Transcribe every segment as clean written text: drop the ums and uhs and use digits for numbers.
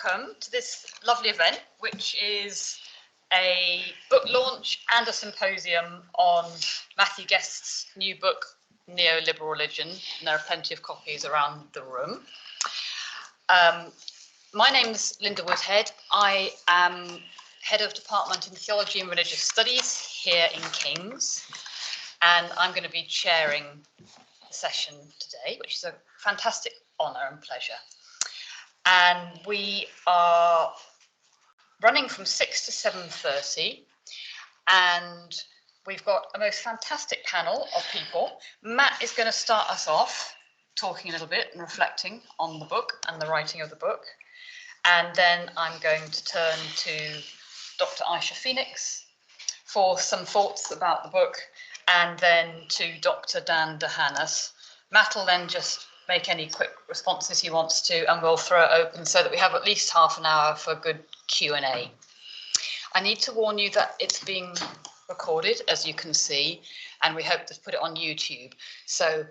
welcome to this lovely event, which is a book launch and a symposium on Mathew Guest's new book, Neoliberal Religion, and there are plenty of copies around the room. My name's Linda Woodhead. I am Head of Department in Theology and Religious Studies here in King's, and I'm going to be chairing the session today, which is a fantastic honour and pleasure. And we are running from 6 to 7:30, and we've got a most fantastic panel of people. Matt is going to start us off talking a little bit and reflecting on the book and the writing of the book. And then I'm going to turn to Dr. Aisha Phoenix for some thoughts about the book, and then to Dr. DeHanas. Matt will then just make any quick responses he wants to, and we'll throw it open so that we have at least half an hour for good Q&A. I need to warn you that it's being recorded, as you can see, and we hope to put it on YouTube. So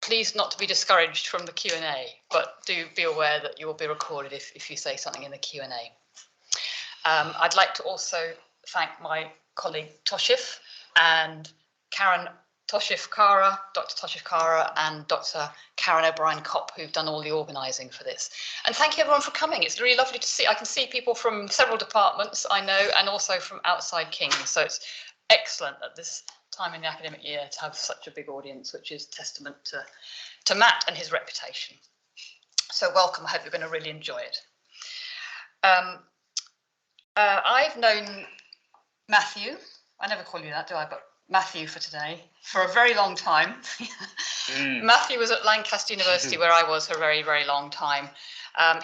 please not to be discouraged from the Q&A, but do be aware that you will be recorded if you say something in the Q&A. I'd like to also thank my colleague Toshif and Karen Toshif-Kara, Dr. Toshif-Kara and Dr. Karen O'Brien-Kopp, who've done all the organising for this. And thank you everyone for coming. It's really lovely to see. I can see people from several departments, I know, and also from outside King's. So it's excellent at this time in the academic year to have such a big audience, which is testament to Matt and his reputation. So welcome. I hope you're going to really enjoy it. I've known Mathew. I never call you that, do I? But Mathew for today, for a very long time. Mathew was at Lancaster University, where I was for a very, very long time.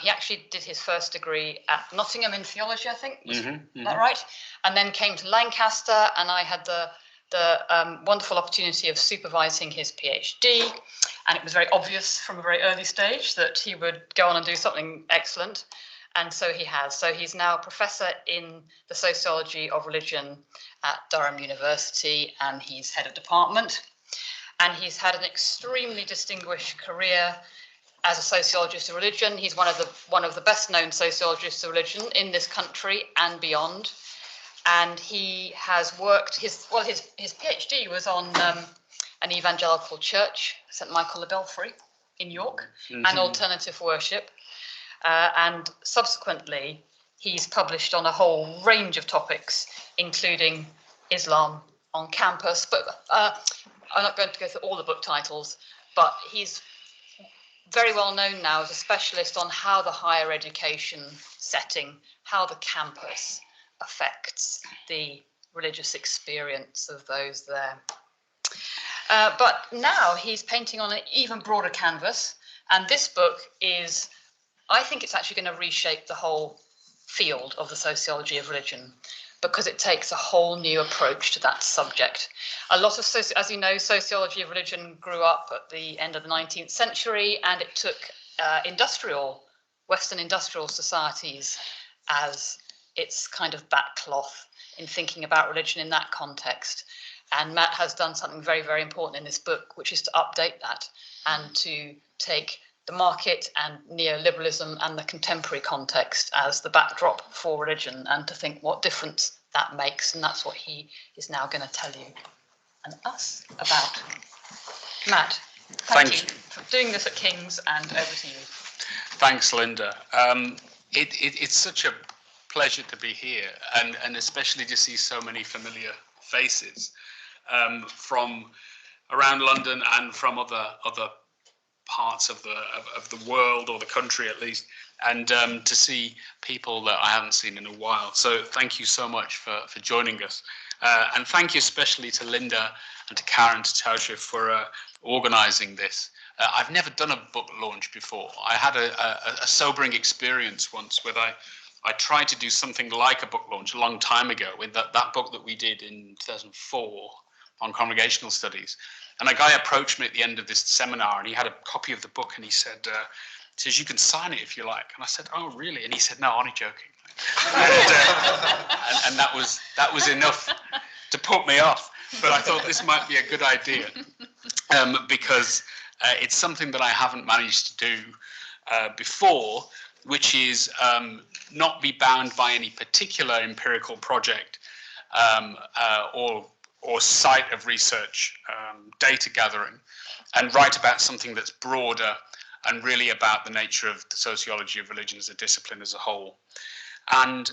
He actually did his first degree at Nottingham in theology, I think. Is that right? And then came to Lancaster, and I had the wonderful opportunity of supervising his PhD. And it was very obvious from a very early stage that he would go on and do something excellent. And so he has. So he's now a professor in the Sociology of Religion at Durham University, and he's head of department. And he's had an extremely distinguished career as a sociologist of religion. He's one of the best known sociologists of religion in this country and beyond. And he has worked, his PhD was on an evangelical church, St. Michael the Belfry in York, and alternative worship. And subsequently, he's published on a whole range of topics, including Islam on campus. But I'm not going to go through all the book titles, but he's very well known now as a specialist on how the higher education setting, how the campus affects the religious experience of those there. But now he's painting on an even broader canvas, and this book is, I think it's actually going to reshape the whole field of the sociology of religion, because it takes a whole new approach to that subject. A lot of, as you know, sociology of religion grew up at the end of the 19th century, and it took Western industrial societies as its kind of backcloth in thinking about religion in that context. And Matt has done something very, very important in this book, which is to update that and to take the market and neoliberalism and the contemporary context as the backdrop for religion, and to think what difference that makes. And that's what he is now going to tell you and us about. Matt, thank you for doing this at King's, and over to you. Thanks, Linda. It's such a pleasure to be here, and especially to see so many familiar faces from around London and from other parts of the world, or the country at least, and to see people that I haven't seen in a while. So thank you so much for joining us, and thank you especially to Linda and to Karen Toshif for organising this. I've never done a book launch before. I had a sobering experience once where I tried to do something like a book launch a long time ago with that book that we did in 2004 on congregational studies. And a guy approached me at the end of this seminar, and he had a copy of the book, and he said, you can sign it if you like. And I said, oh, really? And he said, no, only joking. and that was enough to put me off. But I thought this might be a good idea, because it's something that I haven't managed to do before, which is not be bound by any particular empirical project or site of research, data gathering, and write about something that's broader and really about the nature of the sociology of religion as a discipline as a whole. And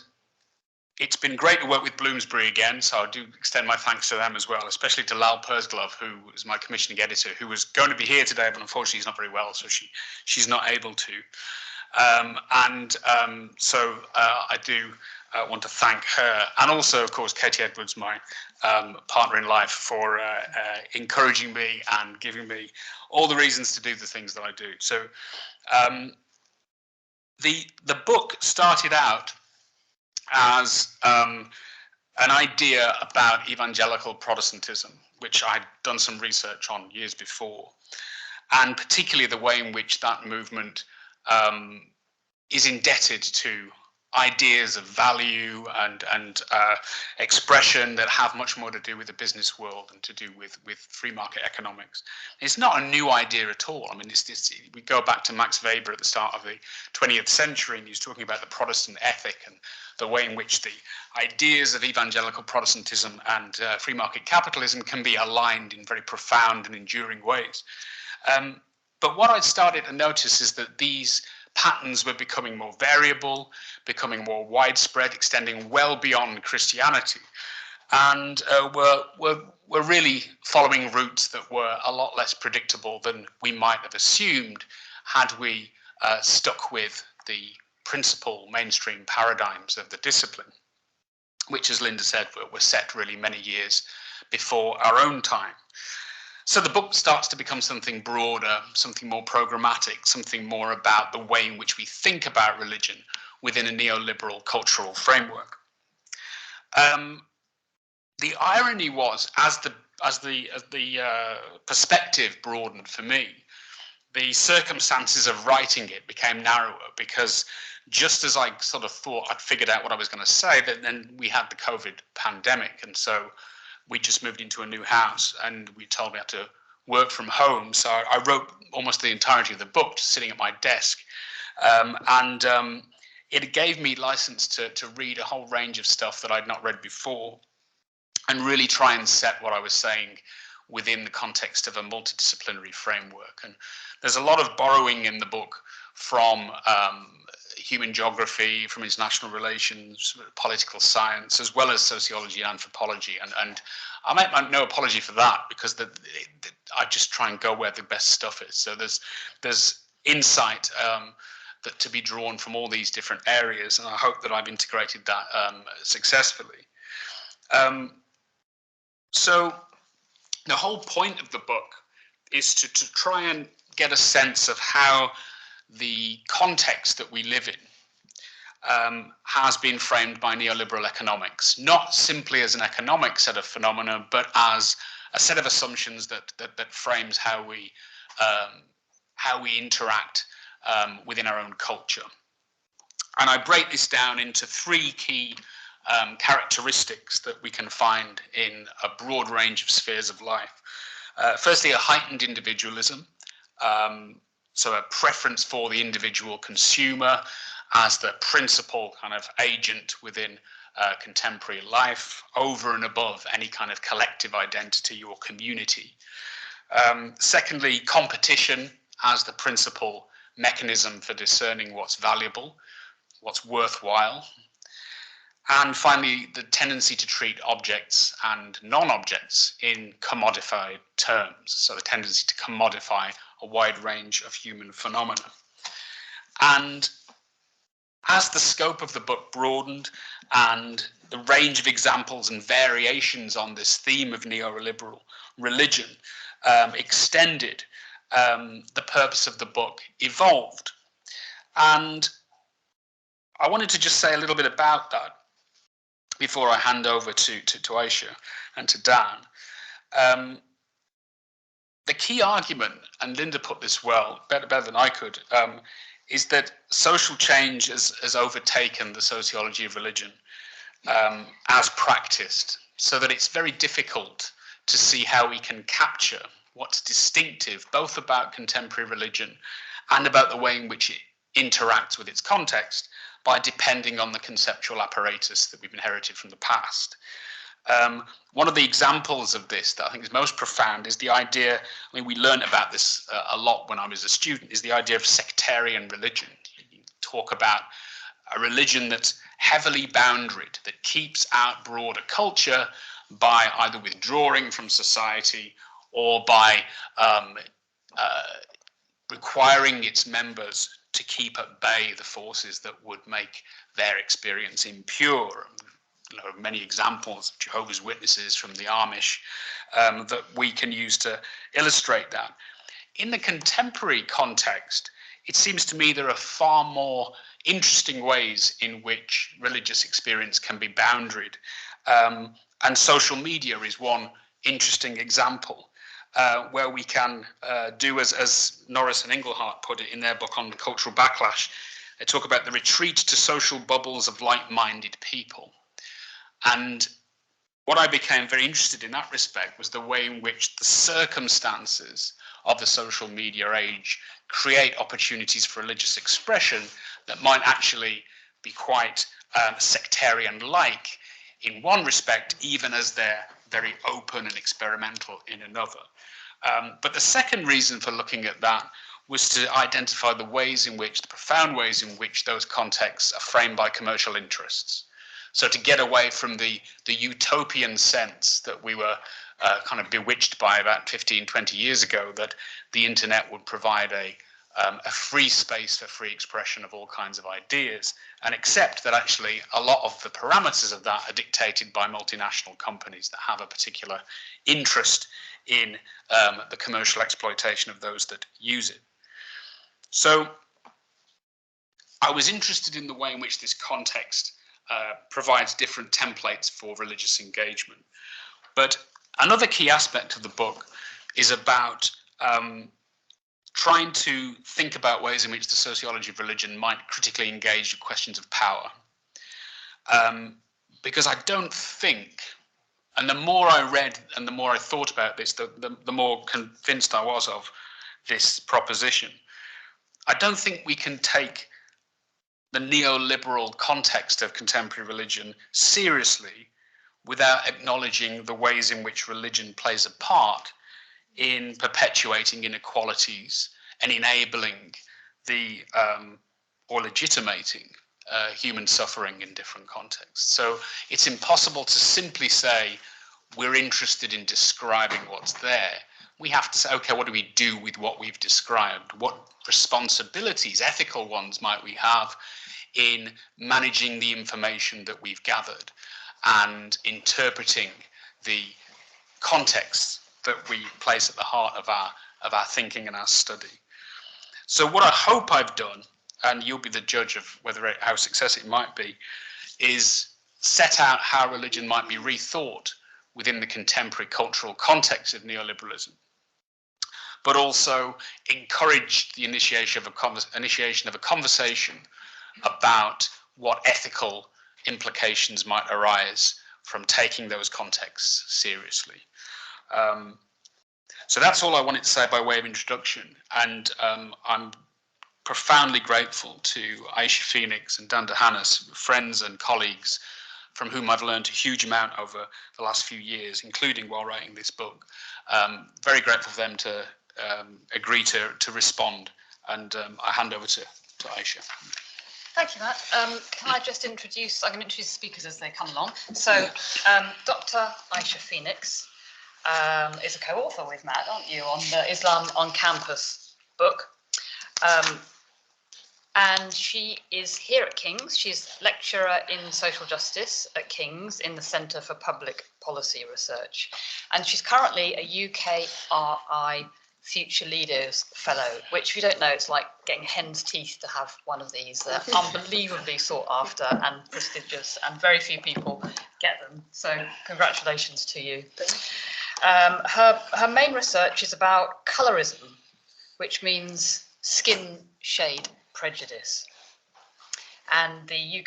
it's been great to work with Bloomsbury again, so I do extend my thanks to them as well, especially to Lal Persglove, who is my commissioning editor, who was going to be here today, but unfortunately he's not very well, so she's not able to. So I do want to thank her, and also, of course, Katie Edwards, my partner in life, for encouraging me and giving me all the reasons to do the things that I do. So the book started out as an idea about evangelical Protestantism, which I'd done some research on years before, and particularly the way in which that movement is indebted to ideas of value and expression that have much more to do with the business world and to do with free market economics. It's not a new idea at all. I mean, we go back to Max Weber at the start of the 20th century, and he's talking about the Protestant ethic and the way in which the ideas of evangelical Protestantism and free market capitalism can be aligned in very profound and enduring ways. But what I started to notice is that these patterns were becoming more variable, becoming more widespread, extending well beyond Christianity, and were really following routes that were a lot less predictable than we might have assumed had we stuck with the principal mainstream paradigms of the discipline, which, as Linda said, were set really many years before our own time. So the book starts to become something broader, something more programmatic, something more about the way in which we think about religion within a neoliberal cultural framework. The irony was, as the perspective broadened for me, the circumstances of writing it became narrower, because just as I sort of thought I'd figured out what I was going to say, then we had the COVID pandemic, and so we just moved into a new house and we told me I had to work from home. So I wrote almost the entirety of the book just sitting at my desk. It gave me license to read a whole range of stuff that I'd not read before and really try and set what I was saying within the context of a multidisciplinary framework. And there's a lot of borrowing in the book from human geography, from international relations, political science, as well as sociology and anthropology. And I make no apology for that, because I just try and go where the best stuff is. So there's insight that to be drawn from all these different areas, and I hope that I've integrated that successfully. So the whole point of the book is to try and get a sense of how the context that we live in has been framed by neoliberal economics, not simply as an economic set of phenomena, but as a set of assumptions that frames how we interact within our own culture. And I break this down into three key characteristics that we can find in a broad range of spheres of life. Firstly, a heightened individualism. So a preference for the individual consumer as the principal kind of agent within contemporary life, over and above any kind of collective identity or community. Secondly, competition as the principal mechanism for discerning what's valuable, what's worthwhile. And finally, the tendency to treat objects and non-objects in commodified terms. So the tendency to commodify a wide range of human phenomena. And as the scope of the book broadened and the range of examples and variations on this theme of neoliberal religion extended, the purpose of the book evolved. And I wanted to just say a little bit about that before I hand over to Aisha and to Dan. The key argument, and Linda put this well, better than I could, is that social change has overtaken the sociology of religion as practiced, so that it's very difficult to see how we can capture what's distinctive, both about contemporary religion and about the way in which it interacts with its context by depending on the conceptual apparatus that we've inherited from the past. One of the examples of this that I think is most profound is the idea, I mean, we learned about this a lot when I was a student, is the idea of sectarian religion. You talk about a religion that's heavily boundaried, that keeps out broader culture by either withdrawing from society or by requiring its members to keep at bay the forces that would make their experience impure. There are many examples of Jehovah's Witnesses from the Amish that we can use to illustrate that. In the contemporary context, it seems to me there are far more interesting ways in which religious experience can be boundaried. And social media is one interesting example where we can do as Norris and Inglehart put it in their book on cultural backlash. They talk about the retreat to social bubbles of like-minded people. And what I became very interested in that respect was the way in which the circumstances of the social media age create opportunities for religious expression that might actually be quite sectarian-like in one respect, even as they're very open and experimental in another. But the second reason for looking at that was to identify the ways in which, the profound ways in which those contexts are framed by commercial interests. So to get away from the utopian sense that we were kind of bewitched by about 15, 20 years ago, that the internet would provide a free space for free expression of all kinds of ideas, and accept that actually a lot of the parameters of that are dictated by multinational companies that have a particular interest in the commercial exploitation of those that use it. So I was interested in the way in which this context provides different templates for religious engagement. But another key aspect of the book is about trying to think about ways in which the sociology of religion might critically engage with questions of power. Because I don't think, and the more I read and the more I thought about this, the more convinced I was of this proposition. I don't think we can take the neoliberal context of contemporary religion seriously without acknowledging the ways in which religion plays a part in perpetuating inequalities and enabling the or legitimating human suffering in different contexts. So it's impossible to simply say we're interested in describing what's there. We have to say, okay, what do we do with what we've described? What responsibilities, ethical ones, might we have in managing the information that we've gathered and interpreting the contexts that we place at the heart of our thinking and our study. So what I hope I've done, and you'll be the judge of how successful it might be, is set out how religion might be rethought within the contemporary cultural context of neoliberalism, but also encourage the initiation of a conversation about what ethical implications might arise from taking those contexts seriously. So that's all I wanted to say by way of introduction, and I'm profoundly grateful to Aisha Phoenix and Dan DeHanas, friends and colleagues from whom I've learned a huge amount over the last few years, including while writing this book. Very grateful for them to agree to respond, and I hand over to Aisha. Thank you, Matt. Can I just introduce, I'm going to introduce the speakers as they come along. So Dr. Aisha Phoenix is a co-author with Matt, aren't you, on the Islam on Campus book. And she is here at King's. She's lecturer in social justice at King's in the Centre for Public Policy Research. And she's currently a UKRI Future Leaders Fellow, which if you don't know, it's like getting hen's teeth to have one of these. They're unbelievably sought after and prestigious, and very few people get them. So congratulations to you. Her main research is about colorism, which means skin shade prejudice. And the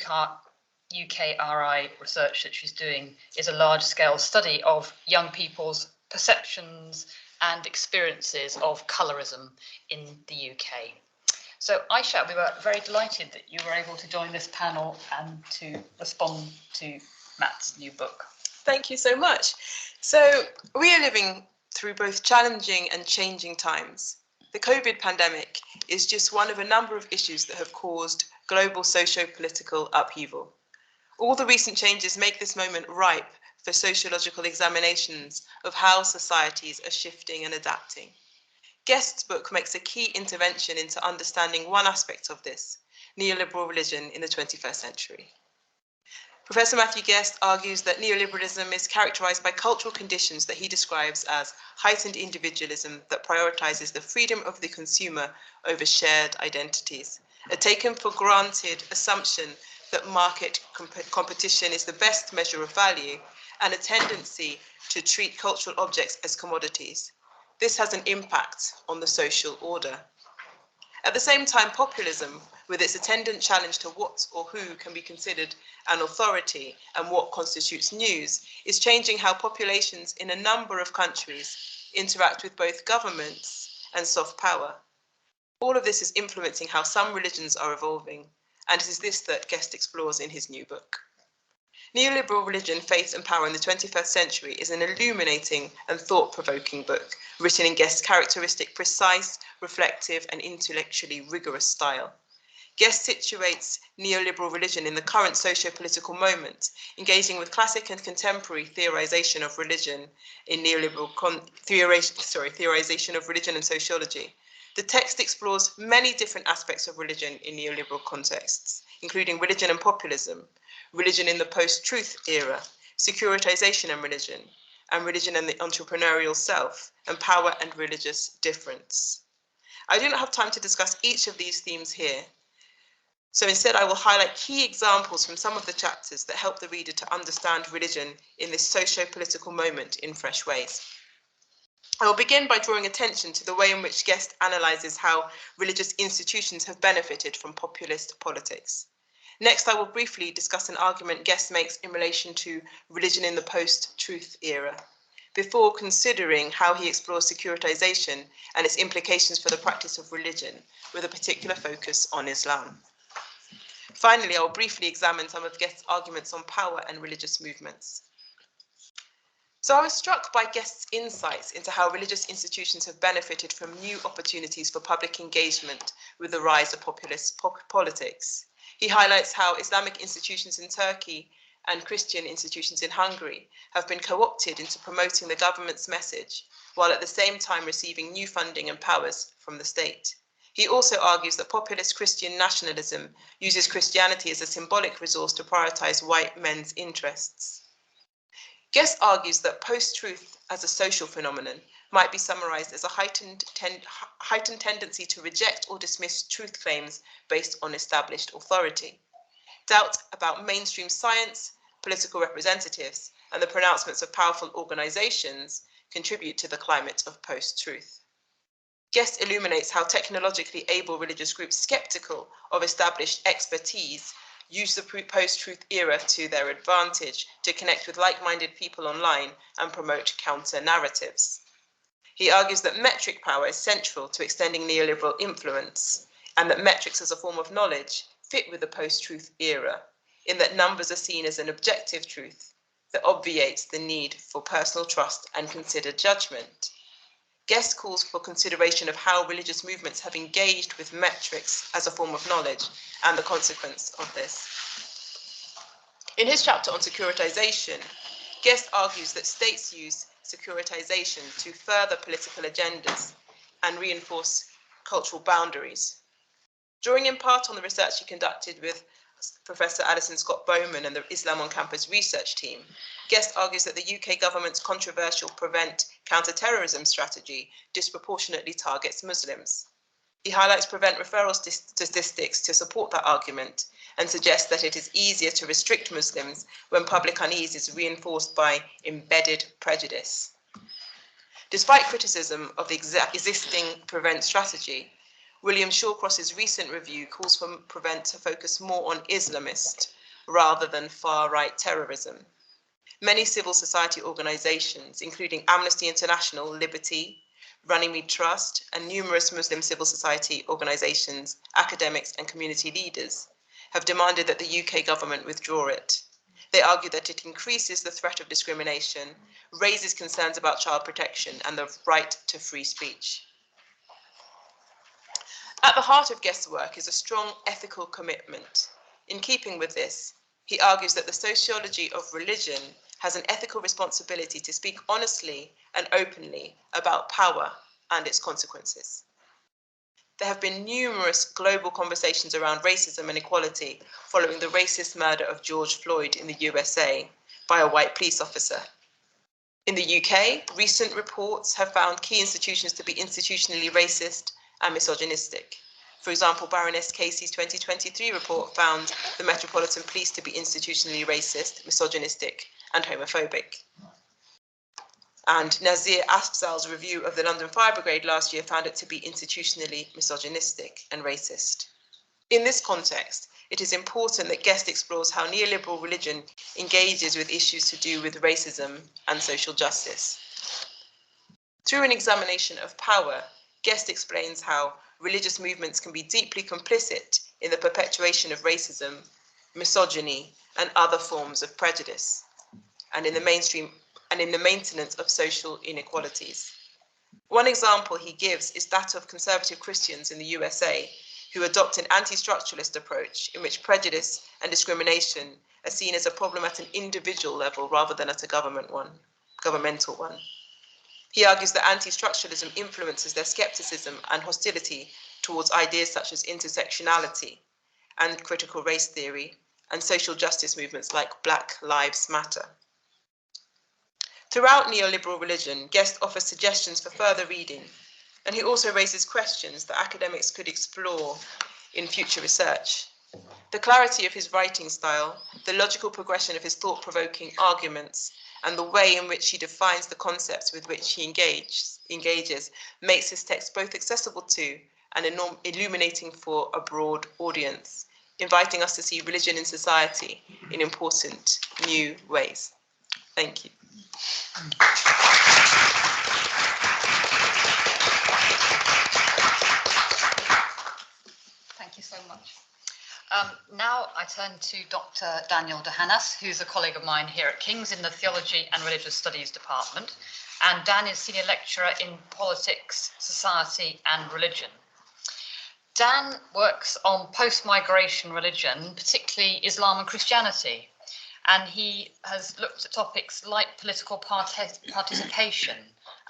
UKRI research that she's doing is a large-scale study of young people's perceptions and experiences of colorism in the UK. So Aisha, we were very delighted that you were able to join this panel and to respond to Matt's new book. Thank you so much. So we are living through both challenging and changing times. The COVID pandemic is just one of a number of issues that have caused global socio-political upheaval. All the recent changes make this moment ripe for sociological examinations of how societies are shifting and adapting. Guest's book makes a key intervention into understanding one aspect of this, neoliberal religion in the 21st century. Professor Mathew Guest argues that neoliberalism is characterized by cultural conditions that he describes as heightened individualism that prioritizes the freedom of the consumer over shared identities, a taken for granted assumption that market competition is the best measure of value, and a tendency to treat cultural objects as commodities. This has an impact on the social order. At the same time, populism, with its attendant challenge to what or who can be considered an authority and what constitutes news, is changing how populations in a number of countries interact with both governments and soft power. All of this is influencing how some religions are evolving, and it is this that Guest explores in his new book. Neoliberal Religion, Faith and Power in the 21st Century is an illuminating and thought-provoking book, written in Guest's characteristic, precise, reflective and intellectually rigorous style. Guest situates neoliberal religion in the current socio-political moment, engaging with classic and contemporary theorization of religion in theorization of religion and sociology. The text explores many different aspects of religion in neoliberal contexts, including religion and populism, religion in the post-truth era, securitization and religion and the entrepreneurial self, and power and religious difference. I do not have time to discuss each of these themes here, so instead I will highlight key examples from some of the chapters that help the reader to understand religion in this socio-political moment in fresh ways. I will begin by drawing attention to the way in which Guest analyzes how religious institutions have benefited from populist politics. Next, I will briefly discuss an argument Guest makes in relation to religion in the post-truth era, before considering how he explores securitization and its implications for the practice of religion, with a particular focus on Islam. Finally, I will briefly examine some of Guest's arguments on power and religious movements. So I was struck by Guest's insights into how religious institutions have benefited from new opportunities for public engagement with the rise of populist politics. He highlights how Islamic institutions in Turkey and Christian institutions in Hungary have been co-opted into promoting the government's message, while at the same time receiving new funding and powers from the state. He also argues that populist Christian nationalism uses Christianity as a symbolic resource to prioritize white men's interests. Guest argues that post-truth as a social phenomenon might be summarized as a heightened tendency to reject or dismiss truth claims based on established authority. Doubt about mainstream science, political representatives, and the pronouncements of powerful organizations contribute to the climate of post-truth. Guest illuminates how technologically able religious groups skeptical of established expertise use the post-truth era to their advantage to connect with like-minded people online and promote counter-narratives. He argues that metric power is central to extending neoliberal influence, and that metrics as a form of knowledge fit with the post-truth era, in that numbers are seen as an objective truth that obviates the need for personal trust and considered judgment. Guest calls for consideration of how religious movements have engaged with metrics as a form of knowledge and the consequence of this. In his chapter on securitization, Guest argues that states use securitization to further political agendas and reinforce cultural boundaries. Drawing in part on the research he conducted with Professor Alison Scott Bowman and the Islam on Campus research team, Guest argues that the UK government's controversial Prevent counter-terrorism strategy disproportionately targets Muslims. He highlights Prevent referral statistics to support that argument and suggests that it is easier to restrict Muslims when public unease is reinforced by embedded prejudice. Despite criticism of the existing Prevent strategy, William Shawcross's recent review calls for Prevent to focus more on Islamist rather than far-right terrorism. Many civil society organizations, including Amnesty International, Liberty, Runnymede Trust, and numerous Muslim civil society organisations, academics and community leaders have demanded that the UK government withdraw it. They argue that it increases the threat of discrimination, raises concerns about child protection and the right to free speech. At the heart of Guest's work is a strong ethical commitment. In keeping with this, he argues that the sociology of religion has an ethical responsibility to speak honestly and openly about power and its consequences. There have been numerous global conversations around racism and equality following the racist murder of George Floyd in the USA by a white police officer. In the UK, recent reports have found key institutions to be institutionally racist and misogynistic. For example, Baroness Casey's 2023 report found the Metropolitan Police to be institutionally racist, misogynistic, and homophobic. And Nazir Afzal's review of the London Fire Brigade last year found it to be institutionally misogynistic and racist. In this context, it is important that Guest explores how neoliberal religion engages with issues to do with racism and social justice. Through an examination of power, Guest explains how religious movements can be deeply complicit in the perpetuation of racism, misogyny, and other forms of prejudice, and in the maintenance of social inequalities. One example he gives is that of conservative Christians in the USA who adopt an anti-structuralist approach in which prejudice and discrimination are seen as a problem at an individual level rather than at a governmental one. He argues that anti-structuralism influences their skepticism and hostility towards ideas such as intersectionality and critical race theory and social justice movements like Black Lives Matter. Throughout Neoliberal Religion, Guest offers suggestions for further reading, and he also raises questions that academics could explore in future research. The clarity of his writing style, the logical progression of his thought-provoking arguments, and the way in which he defines the concepts with which he engages makes his text both accessible to and illuminating for a broad audience, inviting us to see religion in society in important new ways. Thank you. Thank you so much. Now I turn to Dr. Daniel DeHanas, who's a colleague of mine here at King's in the Theology and Religious Studies Department. And Dan is Senior Lecturer in Politics, Society and Religion. Dan works on post-migration religion, particularly Islam and Christianity. And he has looked at topics like political participation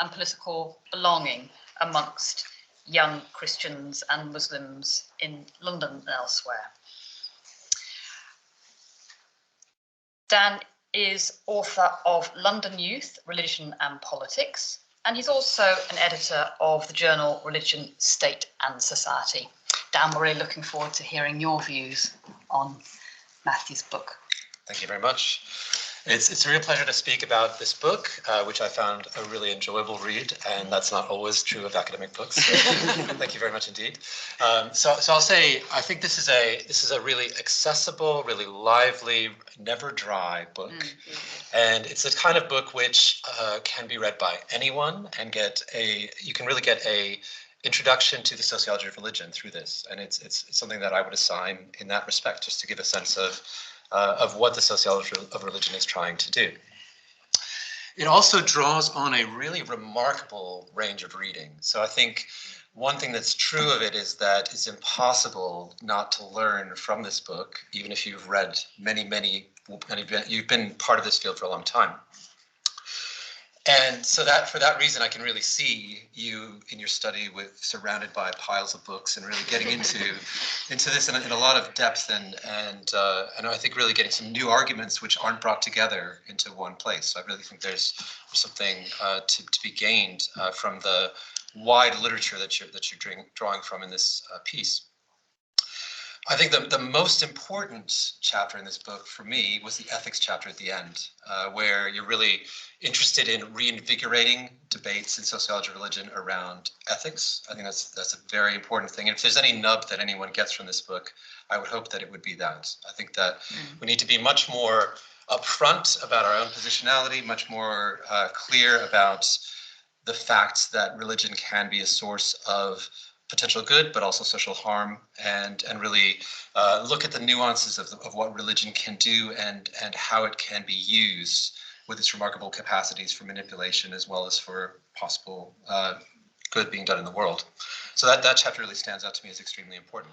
and political belonging amongst young Christians and Muslims in London and elsewhere. Dan is author of London Youth, Religion and Politics, and he's also an editor of the journal Religion, State and Society. Dan, we're really looking forward to hearing your views on Mathew's book. Thank you very much. It's a real pleasure to speak about this book, which I found a really enjoyable read, and that's not always true of academic books. So thank you very much indeed. So I'll say I think this is a really accessible, really lively, never dry book, and it's the kind of book which can be read by anyone and you can really get a introduction to the sociology of religion through this, and it's something that I would assign in that respect, just to give a sense of what the sociology of religion is trying to do. It also draws on a really remarkable range of reading. So I think one thing that's true of it is that it's impossible not to learn from this book, even if you've read you've been part of this field for a long time. And so for that reason, I can really see you in your study surrounded by piles of books and really getting into this in a lot of depth and I think really getting some new arguments which aren't brought together into one place. So I really think there's something to be gained from the wide literature that you're drawing from in this piece. I think the most important chapter in this book for me was the ethics chapter at the end, where you're really interested in reinvigorating debates in sociology of religion around ethics. I think that's a very important thing. And if there's any nub that anyone gets from this book, I would hope that it would be that. I think that we need to be much more upfront about our own positionality, much more clear about the fact that religion can be a source of potential good, but also social harm, and really look at the nuances of what religion can do and how it can be used with its remarkable capacities for manipulation as well as for possible good being done in the world. So that chapter really stands out to me as extremely important.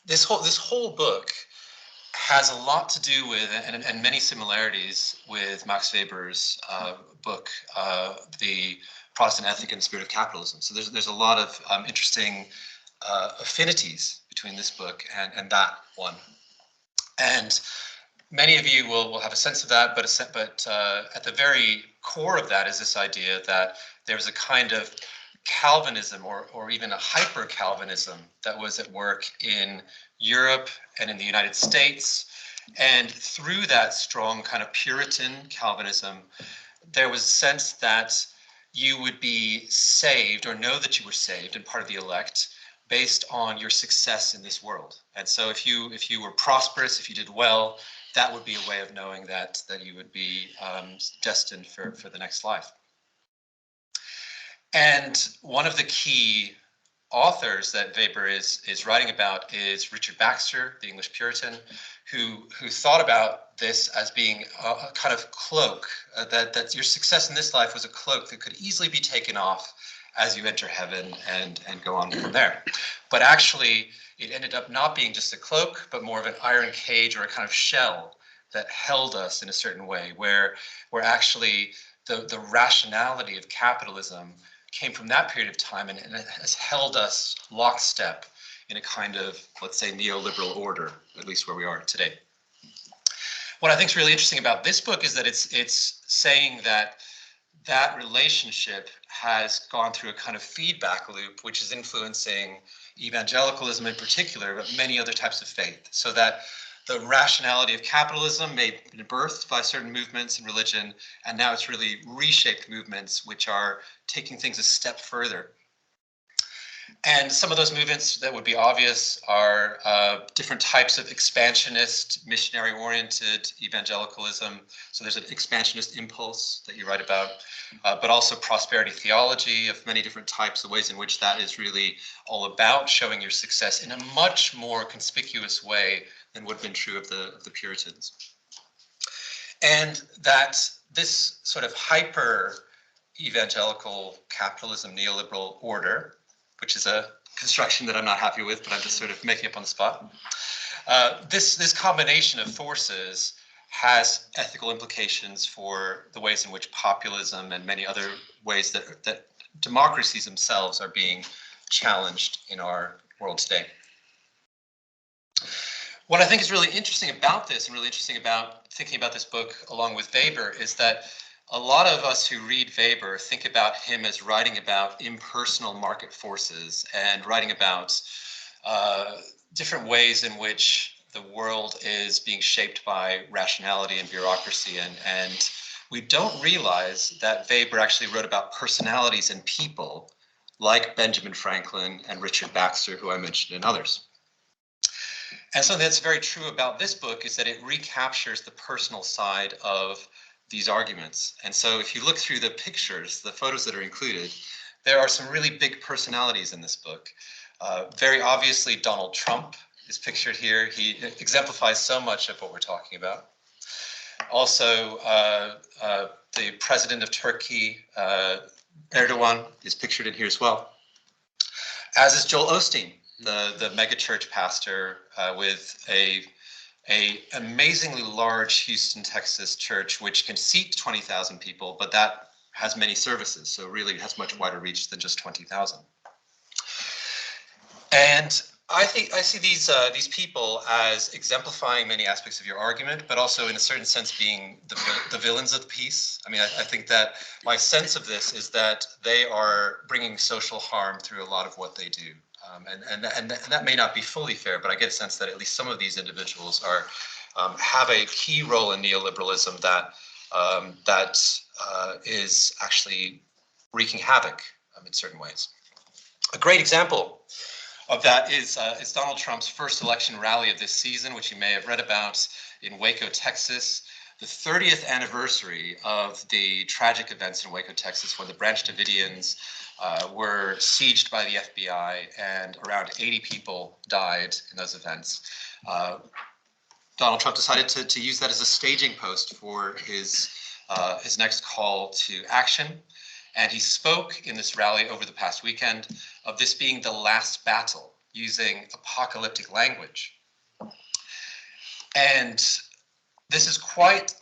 This whole book has a lot to do with, and many similarities with Max Weber's book, The Protestant Ethic and the Spirit of Capitalism. So there's a lot of interesting affinities between this book and that one. And many of you will have a sense of that, but at the very core of that is this idea that there's a kind of Calvinism or even a hyper-Calvinism that was at work in Europe and in the United States. And through that strong kind of Puritan Calvinism, there was a sense that you would be saved or know that you were saved and part of the elect based on your success in this world. And so if you were prosperous, if you did well, that would be a way of knowing that you would be destined for the next life. And one of the key authors that Weber is writing about is Richard Baxter, the English Puritan, who thought about this as being a kind of cloak, that your success in this life was a cloak that could easily be taken off as you enter heaven and go on from there. But actually, it ended up not being just a cloak, but more of an iron cage or a kind of shell that held us in a certain way, where actually the rationality of capitalism came from that period of time and it has held us lockstep in a kind of, let's say, neoliberal order, at least where we are today. What I think is really interesting about this book is that it's saying that relationship has gone through a kind of feedback loop, which is influencing evangelicalism in particular, but many other types of faith. So that the rationality of capitalism may have been birthed by certain movements in religion, and now it's really reshaped movements which are taking things a step further. And some of those movements that would be obvious are different types of expansionist, missionary-oriented evangelicalism. So there's an expansionist impulse that you write about, but also prosperity theology of many different types, the ways in which that is really all about showing your success in a much more conspicuous way than would have been true of the Puritans. And that this sort of hyper-evangelical capitalism, neoliberal order, which is a construction that I'm not happy with, but I'm just sort of making up on the spot. This combination of forces has ethical implications for the ways in which populism and many other ways that democracies themselves are being challenged in our world today. What I think is really interesting about this and really interesting about thinking about this book along with Weber is that a lot of us who read Weber think about him as writing about impersonal market forces and writing about different ways in which the world is being shaped by rationality and bureaucracy. And we don't realize that Weber actually wrote about personalities and people like Benjamin Franklin and Richard Baxter, who I mentioned, and others. And something that's very true about this book is that it recaptures the personal side of these arguments. And so if you look through the pictures, the photos that are included, there are some really big personalities in this book. Very obviously, Donald Trump is pictured here. He exemplifies so much of what we're talking about. Also, the president of Turkey, Erdogan, is pictured in here as well. As is Joel Osteen, the megachurch pastor with a amazingly large Houston, Texas church, which can seat 20,000 people, but that has many services, so really has much wider reach than just 20,000. And I see these people as exemplifying many aspects of your argument, but also in a certain sense being the villains of the piece. I mean, I think that my sense of this is that they are bringing social harm through a lot of what they do. And that may not be fully fair, but I get a sense that at least some of these individuals are have a key role in neoliberalism that is actually wreaking havoc in certain ways. A great example of that is Donald Trump's first election rally of this season, which you may have read about in Waco, Texas. the 30th anniversary of the tragic events in Waco, Texas, when the Branch Davidians were sieged by the FBI and around 80 people died in those events. Donald Trump decided to use that as a staging post for his next call to action. And he spoke in this rally over the past weekend of this being the last battle, using apocalyptic language. And this is quite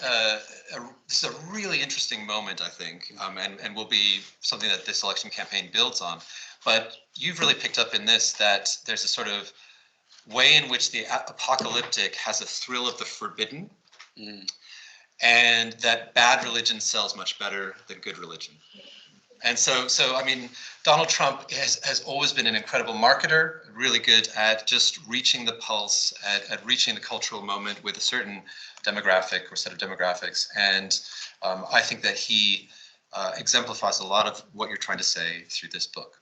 this is a really interesting moment, I think, and will be something that this election campaign builds on. But you've really picked up in this that there's a sort of way in which the apocalyptic has a thrill of the forbidden, and that bad religion sells much better than good religion. And so I mean, Donald Trump has always been an incredible marketer, really good at just reaching the pulse, at reaching the cultural moment with a certain demographic or set of demographics. And I think that he exemplifies a lot of what you're trying to say through this book.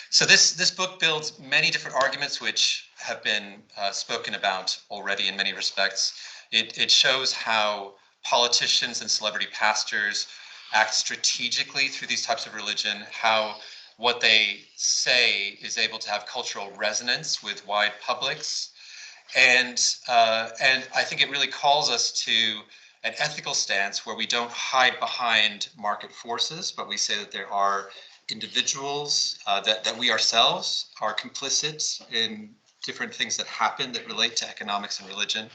So this book builds many different arguments which have been spoken about already in many respects. It shows how politicians and celebrity pastors act strategically through these types of religion, how what they say is able to have cultural resonance with wide publics. And I think it really calls us to an ethical stance where we don't hide behind market forces, but we say that there are individuals, that we ourselves are complicit in different things that happen that relate to economics and religion,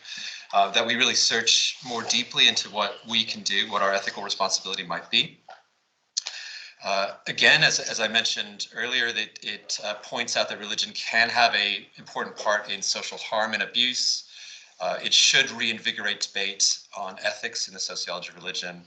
that we really search more deeply into what we can do, what our ethical responsibility might be. Again, as I mentioned earlier, that it points out that religion can have an important part in social harm and abuse. It should reinvigorate debate on ethics in the sociology of religion.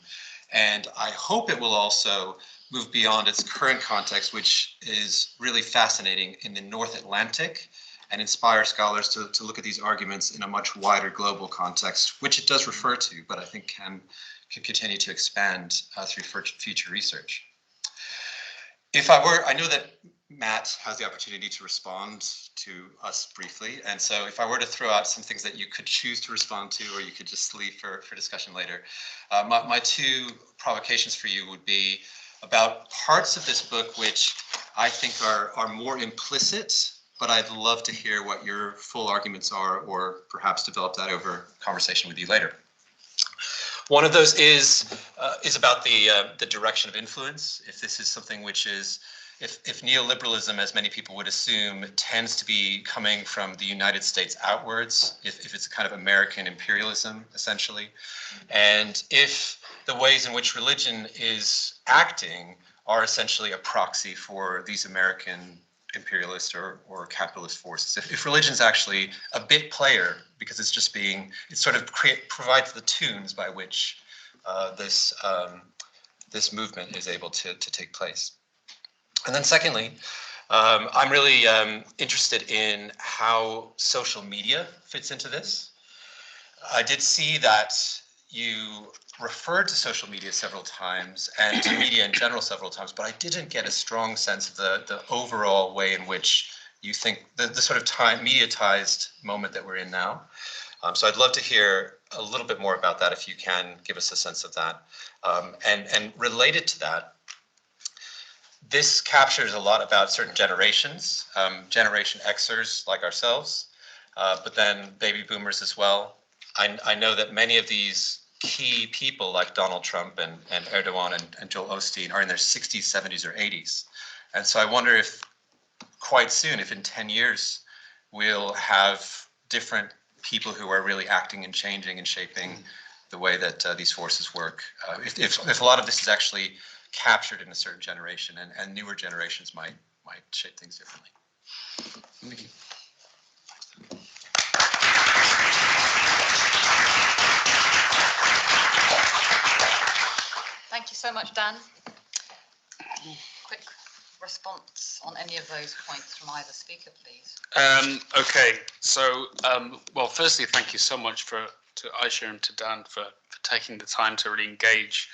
And I hope it will also move beyond its current context, which is really fascinating in the North Atlantic, and inspire scholars to look at these arguments in a much wider global context, which it does refer to, but I think can continue to expand through future research. I know that Matt has the opportunity to respond to us briefly, and so if I were to throw out some things that you could choose to respond to, or you could just leave for discussion later, my two provocations for you would be about parts of this book which I think are more implicit, but I'd love to hear what your full arguments are, or perhaps develop that over conversation with you later. One of those is about the direction of influence. If this is something which is, if neoliberalism, as many people would assume, tends to be coming from the United States outwards, if it's a kind of American imperialism, essentially, and if the ways in which religion is acting are essentially a proxy for these American imperialist or capitalist forces. If religion is actually a bit player, because it's just it sort of provides the tunes by which this movement is able to take place. And then secondly, I'm really interested in how social media fits into this. I did see that you referred to social media several times and to media in general several times, but I didn't get a strong sense of the overall way in which you think the sort of mediatized moment that we're in now. So I'd love to hear a little bit more about that if you can give us a sense of that. And related to that, this captures a lot about certain generations, Generation Xers like ourselves, but then baby boomers as well. I know that many of these key people like Donald Trump and Erdogan and Joel Osteen are in their 60s, 70s, or 80s. And so I wonder if quite soon, if in 10 years, we'll have different people who are really acting and changing and shaping the way that these forces work. If a lot of this is actually captured in a certain generation, and newer generations might shape things differently. Thank you. Thank you so much, Dan. Quick response on any of those points from either speaker, please. Okay, so well, firstly, thank you so much to Aisha and to Dan for taking the time to really engage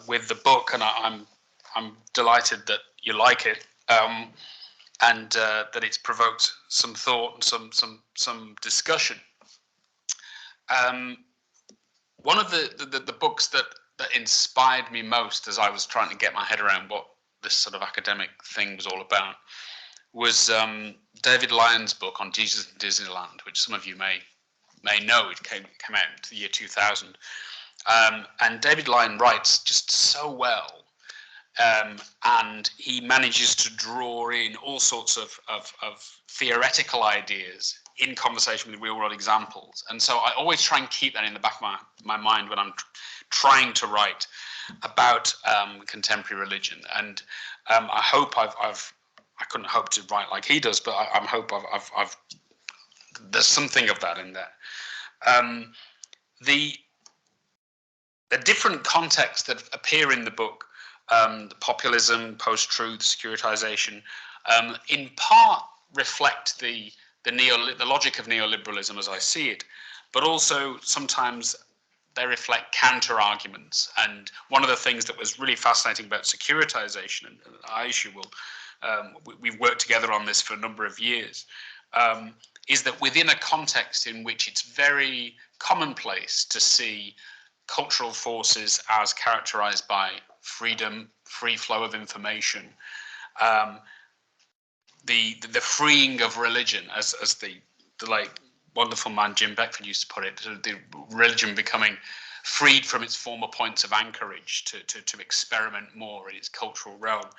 with the book, and I'm delighted that you like it, and that it's provoked some thought and some discussion. one of the books that inspired me most as I was trying to get my head around what this sort of academic thing was all about was David Lyon's book on Jesus in Disneyland, which some of you may know. It came out in the year 2000. And David Lyon writes just so well. And he manages to draw in all sorts of theoretical ideas in conversation with real world examples. And so I always try and keep that in the back of my mind when I'm trying to write about contemporary religion. And I hope I couldn't hope to write like he does, but I hope I've there's something of that in there. The different contexts that appear in the book, the populism, post-truth, securitization, in part reflect the logic of neoliberalism as I see it, but also sometimes they reflect counter-arguments. And one of the things that was really fascinating about securitization, and Aisha we've worked together on this for a number of years, is that within a context in which it's very commonplace to see cultural forces as characterized by freedom, free flow of information, the freeing of religion, as the late wonderful man Jim Beckford used to put it, the religion becoming freed from its former points of anchorage to experiment more in its cultural realm,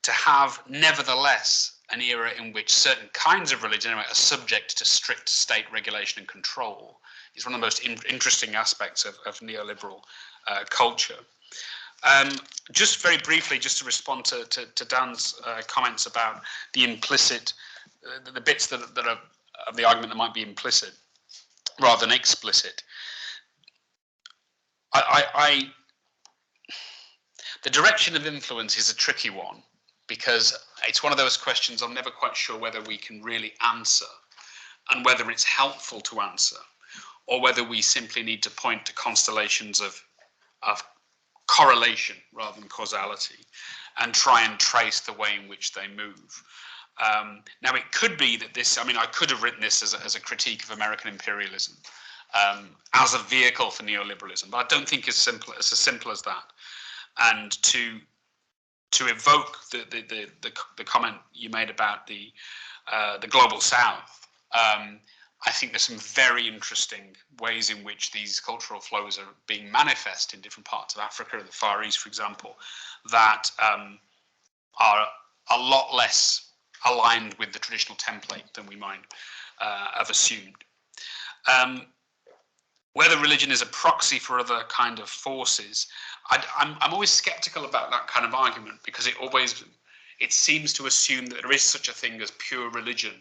to have nevertheless an era in which certain kinds of religion are subject to strict state regulation and control is one of the most interesting aspects of neoliberal culture. Just very briefly, just to respond to Dan's comments about the implicit, the bits that are of the argument that might be implicit rather than explicit. The direction of influence is a tricky one, because it's one of those questions I'm never quite sure whether we can really answer, and whether it's helpful to answer, or whether we simply need to point to constellations of correlation rather than causality and try and trace the way in which they move. Now, it could be that this, I mean, I could have written this as a critique of American imperialism as a vehicle for neoliberalism, but I don't think it's as simple as that. And to evoke the comment you made about the global South, I think there's some very interesting ways in which these cultural flows are being manifest in different parts of Africa and the Far East, for example, that are a lot less aligned with the traditional template than we might have assumed. Whether religion is a proxy for other kind of forces, I'm always skeptical about that kind of argument, because it seems to assume that there is such a thing as pure religion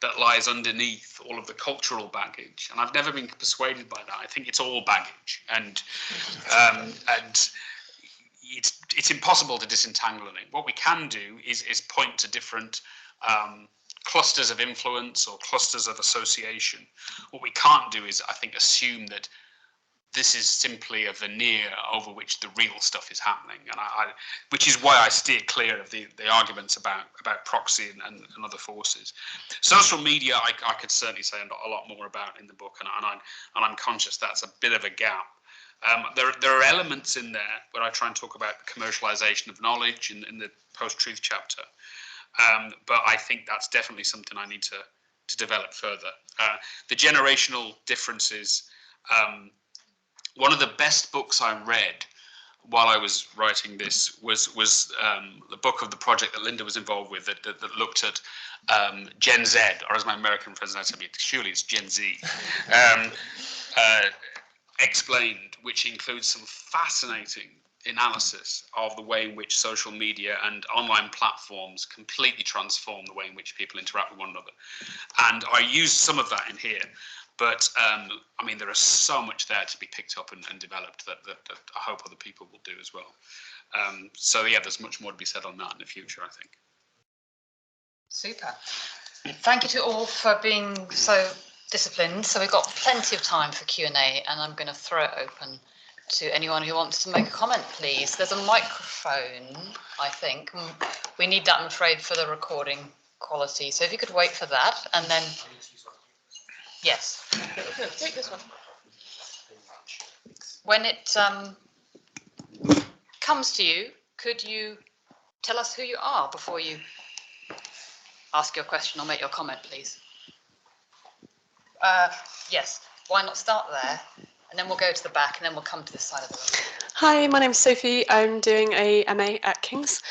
that lies underneath all of the cultural baggage, and I've never been persuaded by that. I think it's all baggage, and it's impossible to disentangle it. What we can do is point to different clusters of influence or clusters of association. What we can't do is, I think, assume that this is simply a veneer over which the real stuff is happening, and which is why I steer clear of the arguments about proxy and other forces. Social media, I could certainly say a lot more about in the book, and I'm conscious that's a bit of a gap. There are elements in there where I try and talk about the commercialization of knowledge in the post-truth chapter, but I think that's definitely something I need to develop further. The generational differences. One of the best books I read while I was writing this was the book of the project that Linda was involved with that looked at Gen Z, or as my American friends like to me, surely it's Gen Z, explained, which includes some fascinating analysis of the way in which social media and online platforms completely transform the way in which people interact with one another. And I used some of that in here. But I mean, there is so much there to be picked up and developed that I hope other people will do as well. So yeah, there's much more to be said on that in the future, I think. Super. Thank you to all for being so disciplined. So we've got plenty of time for Q&A, and I'm going to throw it open to anyone who wants to make a comment, please. There's a microphone, I think. We need that, I'm afraid, for the recording quality. So if you could wait for that, and then... Yes. Take this one. when it comes to you, could you tell us who you are before you ask your question or make your comment, please? Yes, why not start there, and then we'll go to the back, and then we'll come to this side of the room. Hi, my name's Sophie. I'm doing a MA at King's.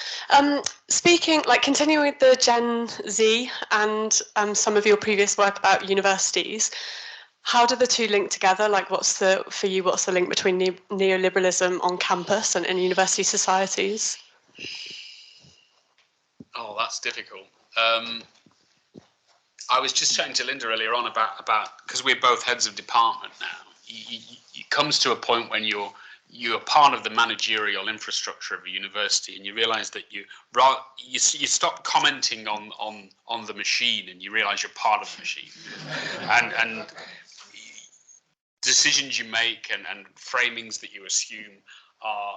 Continuing with the Gen Z and some of your previous work about universities, how do the two link together? Like, what's the link between neoliberalism on campus and in university societies? Oh, that's difficult. I was just chatting to Linda earlier on about because we're both heads of department now. It comes to a point when you're part of the managerial infrastructure of a university, and you realise that you stop commenting on the machine, and you realise you're part of the machine, and decisions you make and framings that you assume are,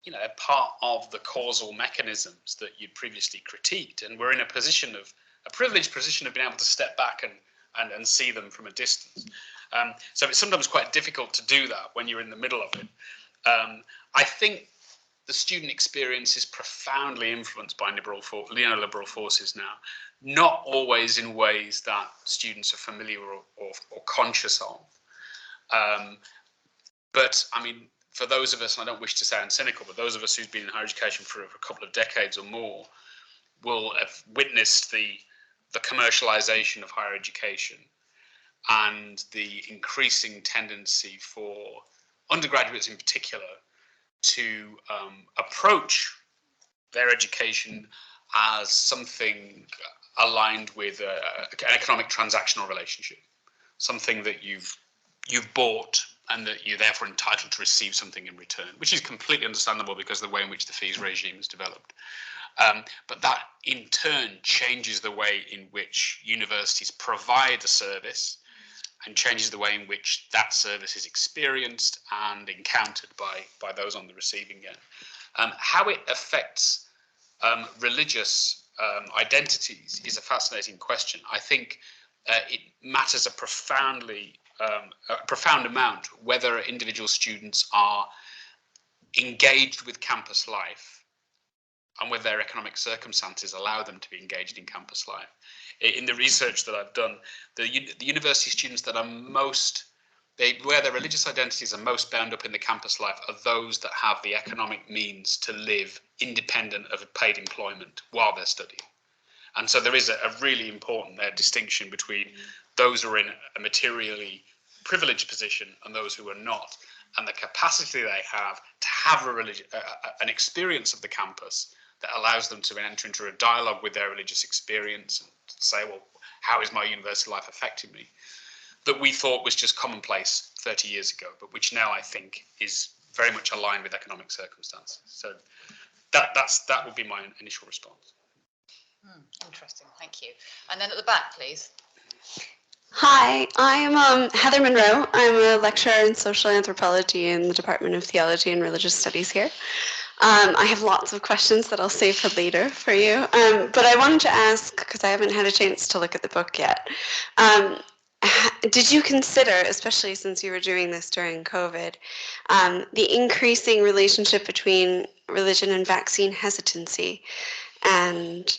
you know, part of the causal mechanisms that you'd previously critiqued, and we're in a privileged position of being able to step back and see them from a distance. So it's sometimes quite difficult to do that when you're in the middle of it. I think the student experience is profoundly influenced by neoliberal forces now, not always in ways that students are familiar or conscious of. But I mean, for those of us, and I don't wish to sound cynical, but those of us who've been in higher education for a couple of decades or more will have witnessed the commercialization of higher education and the increasing tendency for undergraduates in particular to approach their education as something aligned with an economic transactional relationship, something that you've bought and that you're therefore entitled to receive something in return, which is completely understandable because of the way in which the fees regime is developed. But that in turn changes the way in which universities provide a service and changes the way in which that service is experienced and encountered by those on the receiving end. How it affects religious identities is a fascinating question. I think it matters a profound amount whether individual students are engaged with campus life and whether their economic circumstances allow them to be engaged in campus life. In the research that I've done, the university students that are where their religious identities are most bound up in the campus life are those that have the economic means to live independent of paid employment while they're studying. And so there is a really important distinction between those who are in a materially privileged position and those who are not, and the capacity they have to have an experience of the campus that allows them to enter into a dialogue with their religious experience and say, well, how is my university life affecting me? That we thought was just commonplace 30 years ago, but which now I think is very much aligned with economic circumstances. So that would be my initial response. Interesting, thank you. And then at the back, please. Hi, I'm Heather Monroe. I'm a lecturer in social anthropology in the Department of Theology and Religious Studies here. I have lots of questions that I'll save for later for you, but I wanted to ask, because I haven't had a chance to look at the book yet, did you consider, especially since you were doing this during COVID, the increasing relationship between religion and vaccine hesitancy and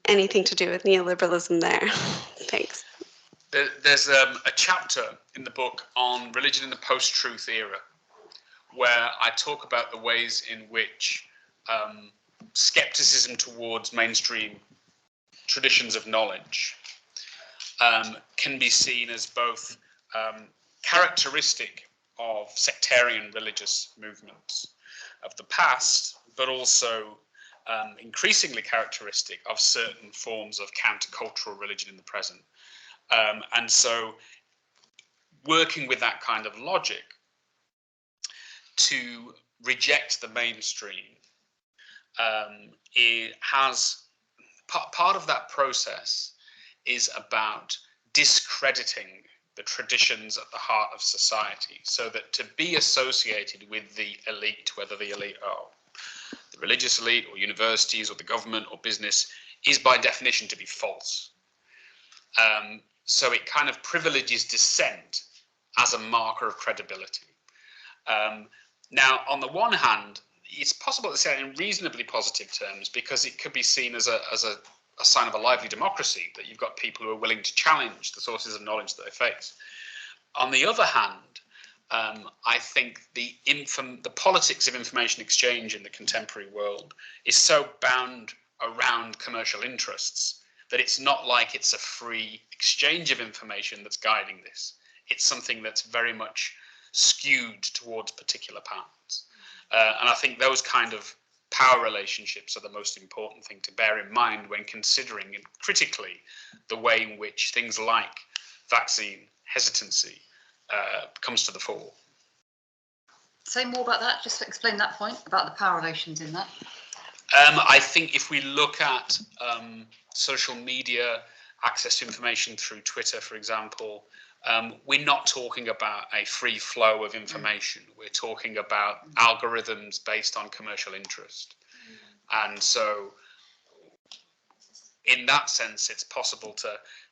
anything to do with neoliberalism there? Thanks. There's a chapter in the book on religion in the post-truth era, where I talk about the ways in which skepticism towards mainstream traditions of knowledge can be seen as both characteristic of sectarian religious movements of the past, but also increasingly characteristic of certain forms of countercultural religion in the present. And so working with that kind of logic to reject the mainstream, it has part of that process is about discrediting the traditions at the heart of society, so that to be associated with the elite, whether the elite are the religious elite or universities or the government or business, is by definition to be false. So it kind of privileges dissent as a marker of credibility. Now, on the one hand, it's possible to say it in reasonably positive terms because it could be seen as a sign of a lively democracy, that you've got people who are willing to challenge the sources of knowledge that they face. On the other hand, I think the politics of information exchange in the contemporary world is so bound around commercial interests that it's not like it's a free exchange of information that's guiding this. It's something that's very much skewed towards particular patterns. And I think those kind of power relationships are the most important thing to bear in mind when considering critically the way in which things like vaccine hesitancy comes to the fore. Say more about that, just explain that point about the power relations in that. I think if we look at social media, access to information through Twitter, for example, we're not talking about a free flow of information. We're talking about algorithms based on commercial interest. And so in that sense, it's possible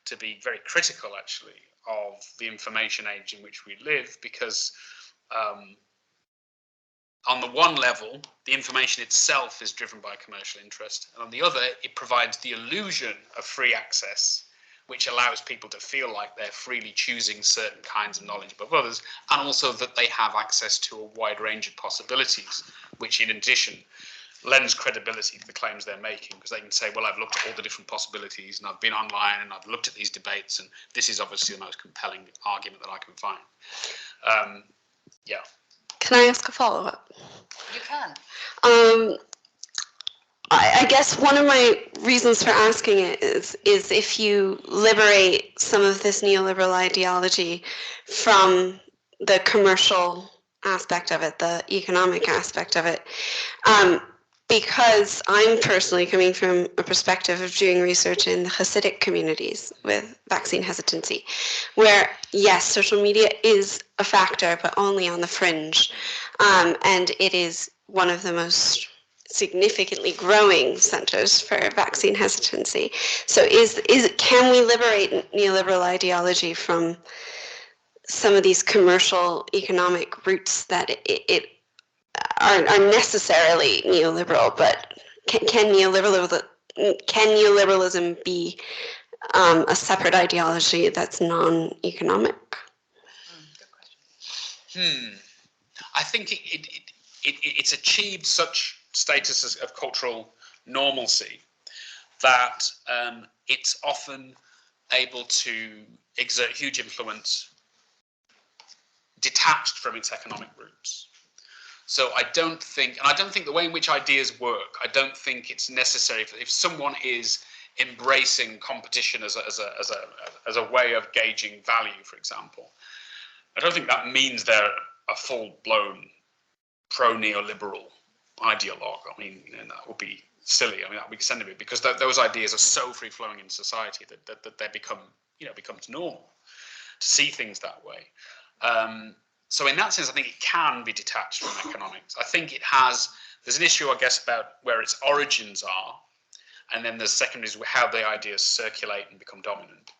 to be very critical, actually, of the information age in which we live, because on the one level, the information itself is driven by commercial interest, and on the other, it provides the illusion of free access, which allows people to feel like they're freely choosing certain kinds of knowledge above others, and also that they have access to a wide range of possibilities, which in addition lends credibility to the claims they're making, because they can say, well, I've looked at all the different possibilities, and I've been online, and I've looked at these debates, and this is obviously the most compelling argument that I can find. Yeah. Can I ask a follow-up? You can. I guess one of my reasons for asking it is if you liberate some of this neoliberal ideology from the commercial aspect of it, the economic aspect of it, because I'm personally coming from a perspective of doing research in the Hasidic communities with vaccine hesitancy, where, yes, social media is a factor, but only on the fringe. And it is one of the most significantly growing centers for vaccine hesitancy. So can we liberate neoliberal ideology from some of these commercial economic roots that are necessarily neoliberal, but can neoliberalism be a separate ideology that's non-economic? Good question. I think it's achieved such status of cultural normalcy that it's often able to exert huge influence detached from its economic roots. So I don't think the way in which ideas work, I don't think it's necessary if someone is embracing competition as a way of gauging value, for example, I don't think that means they're a full-blown pro-neoliberal ideologue. I mean, that would be silly. I mean, that would be extended a bit, because those ideas are so free-flowing in society that they becomes normal to see things that way. So in that sense, I think it can be detached from economics. I think there's an issue, I guess, about where its origins are, and then the second is how the ideas circulate and become dominant.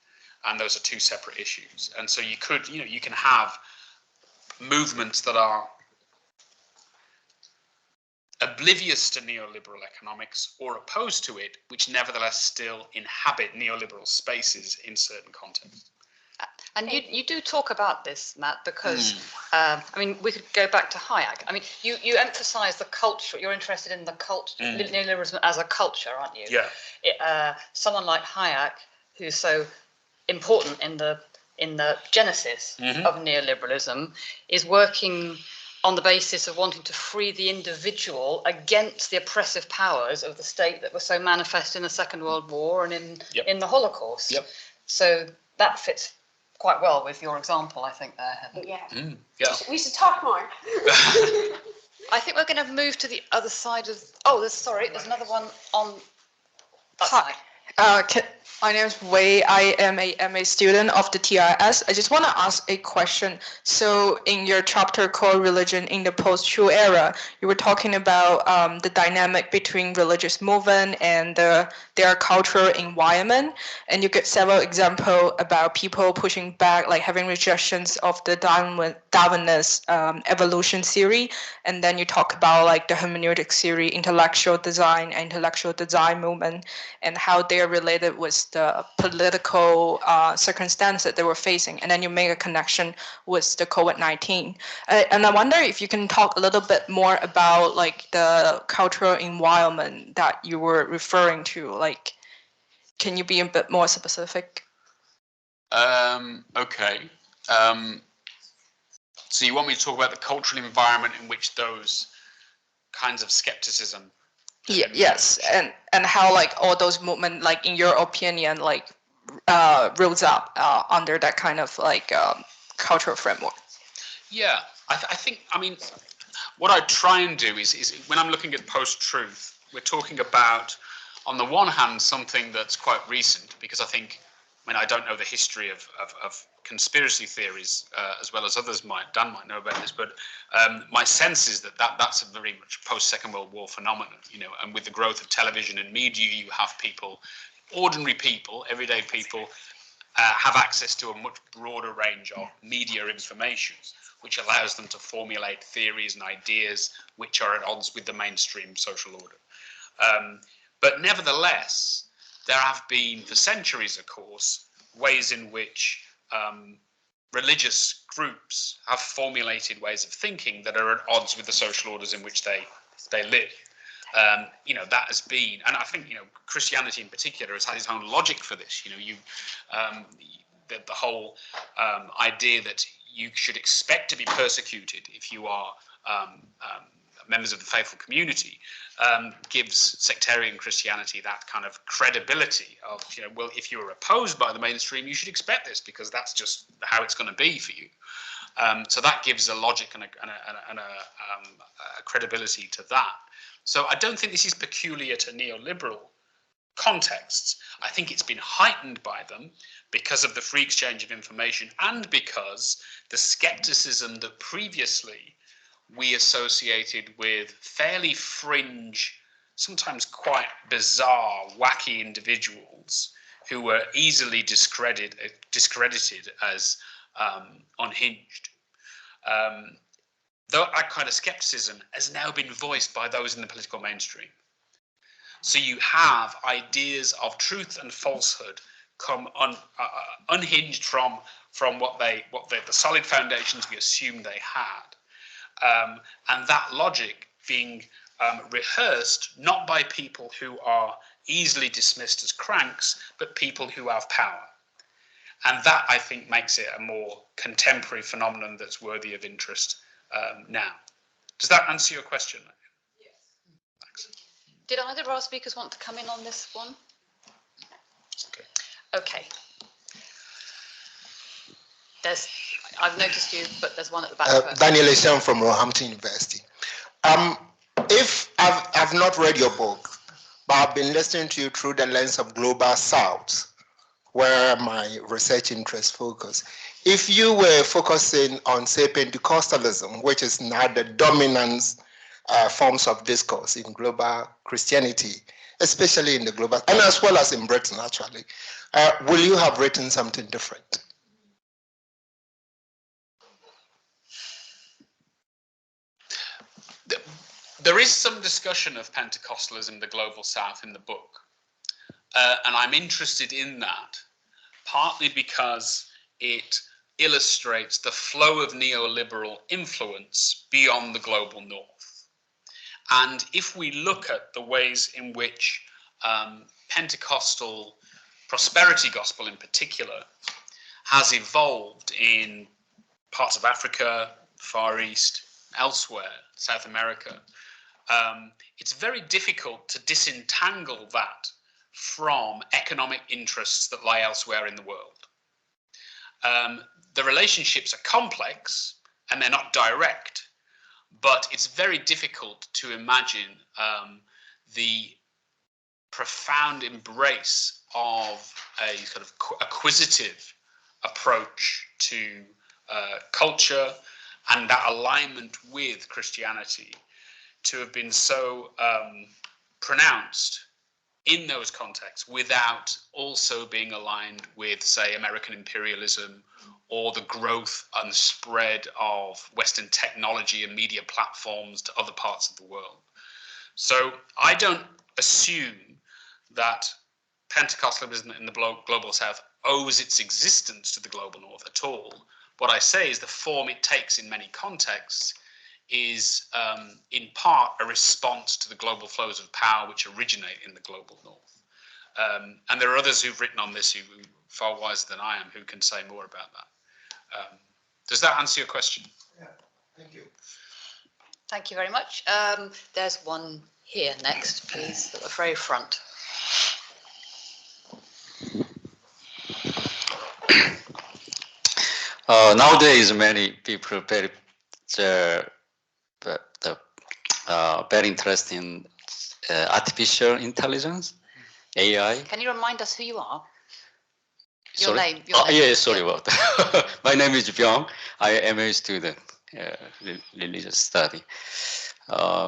And those are two separate issues. And so you can have movements that are oblivious to neoliberal economics or opposed to it, which nevertheless still inhabit neoliberal spaces in certain contexts. And you do talk about this, Matt, because, I mean, we could go back to Hayek. I mean, you emphasize the culture, you're interested in the culture, neoliberalism as a culture, aren't you? Yeah. Someone like Hayek, who's so important in the genesis of neoliberalism, is working on the basis of wanting to free the individual against the oppressive powers of the state that were so manifest in the Second World War and in the Holocaust. Yep. So that fits quite well with your example, I think, there, Heather. Yeah. Yeah. We should talk more. I think we're going to move to the other side of... Oh, there's another one on that Hi. side. My name is Wei. I am a MA student of the TIS. I just want to ask a question. So in your chapter called Religion in the Post-Truth Era, you were talking about the dynamic between religious movement and their cultural environment. And you get several examples about people pushing back, like having rejections of the Darwinist evolution theory. And then you talk about like the hermeneutic theory, intellectual design movement, and how they're related with the political circumstances that they were facing. And then you make a connection with the COVID-19. And I wonder if you can talk a little bit more about like the cultural environment that you were referring to. Like, can you be a bit more specific? Okay. So you want me to talk about the cultural environment in which those kinds of skepticism? Yes, and how like all those movements, like in your opinion, like rose up under that kind of like cultural framework. Yeah, I think, I mean, what I try and do is when I'm looking at post-truth, we're talking about, on the one hand, something that's quite recent, because I think, I mean, I don't know the history of conspiracy theories as well as others might. Dan might know about this, but my sense is that's a very much post-Second World War phenomenon, you know, and with the growth of television and media, you have people, ordinary people, everyday people, have access to a much broader range of media information, which allows them to formulate theories and ideas which are at odds with the mainstream social order. But nevertheless, there have been, for centuries, of course, ways in which religious groups have formulated ways of thinking that are at odds with the social orders in which they live. You know, that has been, and I think, you know, Christianity in particular has had its own logic for this. You know, the whole idea that you should expect to be persecuted if you are members of the faithful community gives sectarian Christianity that kind of credibility of, you know, well, if you're opposed by the mainstream, you should expect this because that's just how it's going to be for you. So that gives a logic and a credibility to that. So I don't think this is peculiar to neoliberal contexts. I think it's been heightened by them because of the free exchange of information and because the skepticism that previously we associated with fairly fringe, sometimes quite bizarre, wacky individuals who were easily discredited as unhinged. That kind of skepticism has now been voiced by those in the political mainstream. So you have ideas of truth and falsehood come unhinged from what the solid foundations we assumed they had, and that logic being rehearsed not by people who are easily dismissed as cranks, but people who have power. And that, I think, makes it a more contemporary phenomenon that's worthy of interest now. Does that answer your question? Yes. Thanks. Did either of our speakers want to come in on this one? Okay. I've noticed you, but there's one at the back. Daniel Nilsson from Roehampton University. If I've not read your book, but I've been listening to you through the lens of Global South, where my research interests focus. If you were focusing on, say, Pentecostalism, which is now the dominant forms of discourse in global Christianity, especially in the global, and as well as in Britain, actually, will you have written something different? There is some discussion of Pentecostalism in the Global South in the book, and I'm interested in that, partly because it illustrates the flow of neoliberal influence beyond the global north. And if we look at the ways in which Pentecostal prosperity gospel in particular has evolved in parts of Africa, Far East, elsewhere, South America, it's very difficult to disentangle that from economic interests that lie elsewhere in the world. The relationships are complex and they're not direct, but it's very difficult to imagine the profound embrace of a sort of acquisitive approach to culture and that alignment with Christianity to have been so pronounced in those contexts without also being aligned with, say, American imperialism or the growth and spread of Western technology and media platforms to other parts of the world. So I don't assume that Pentecostalism in the global South owes its existence to the global North at all. What I say is the form it takes in many contexts is in part a response to the global flows of power which originate in the global North. And there are others who've written on this who are far wiser than I am who can say more about that. Does that answer your question? Yeah, thank you. Thank you very much. There's one here next, please, at the very front. Nowadays, many people very interested in artificial intelligence, AI. Can you remind us who you are? Your Sorry? name. Your name. Yeah, sorry about that. My name is Byung. I am a student, religious study.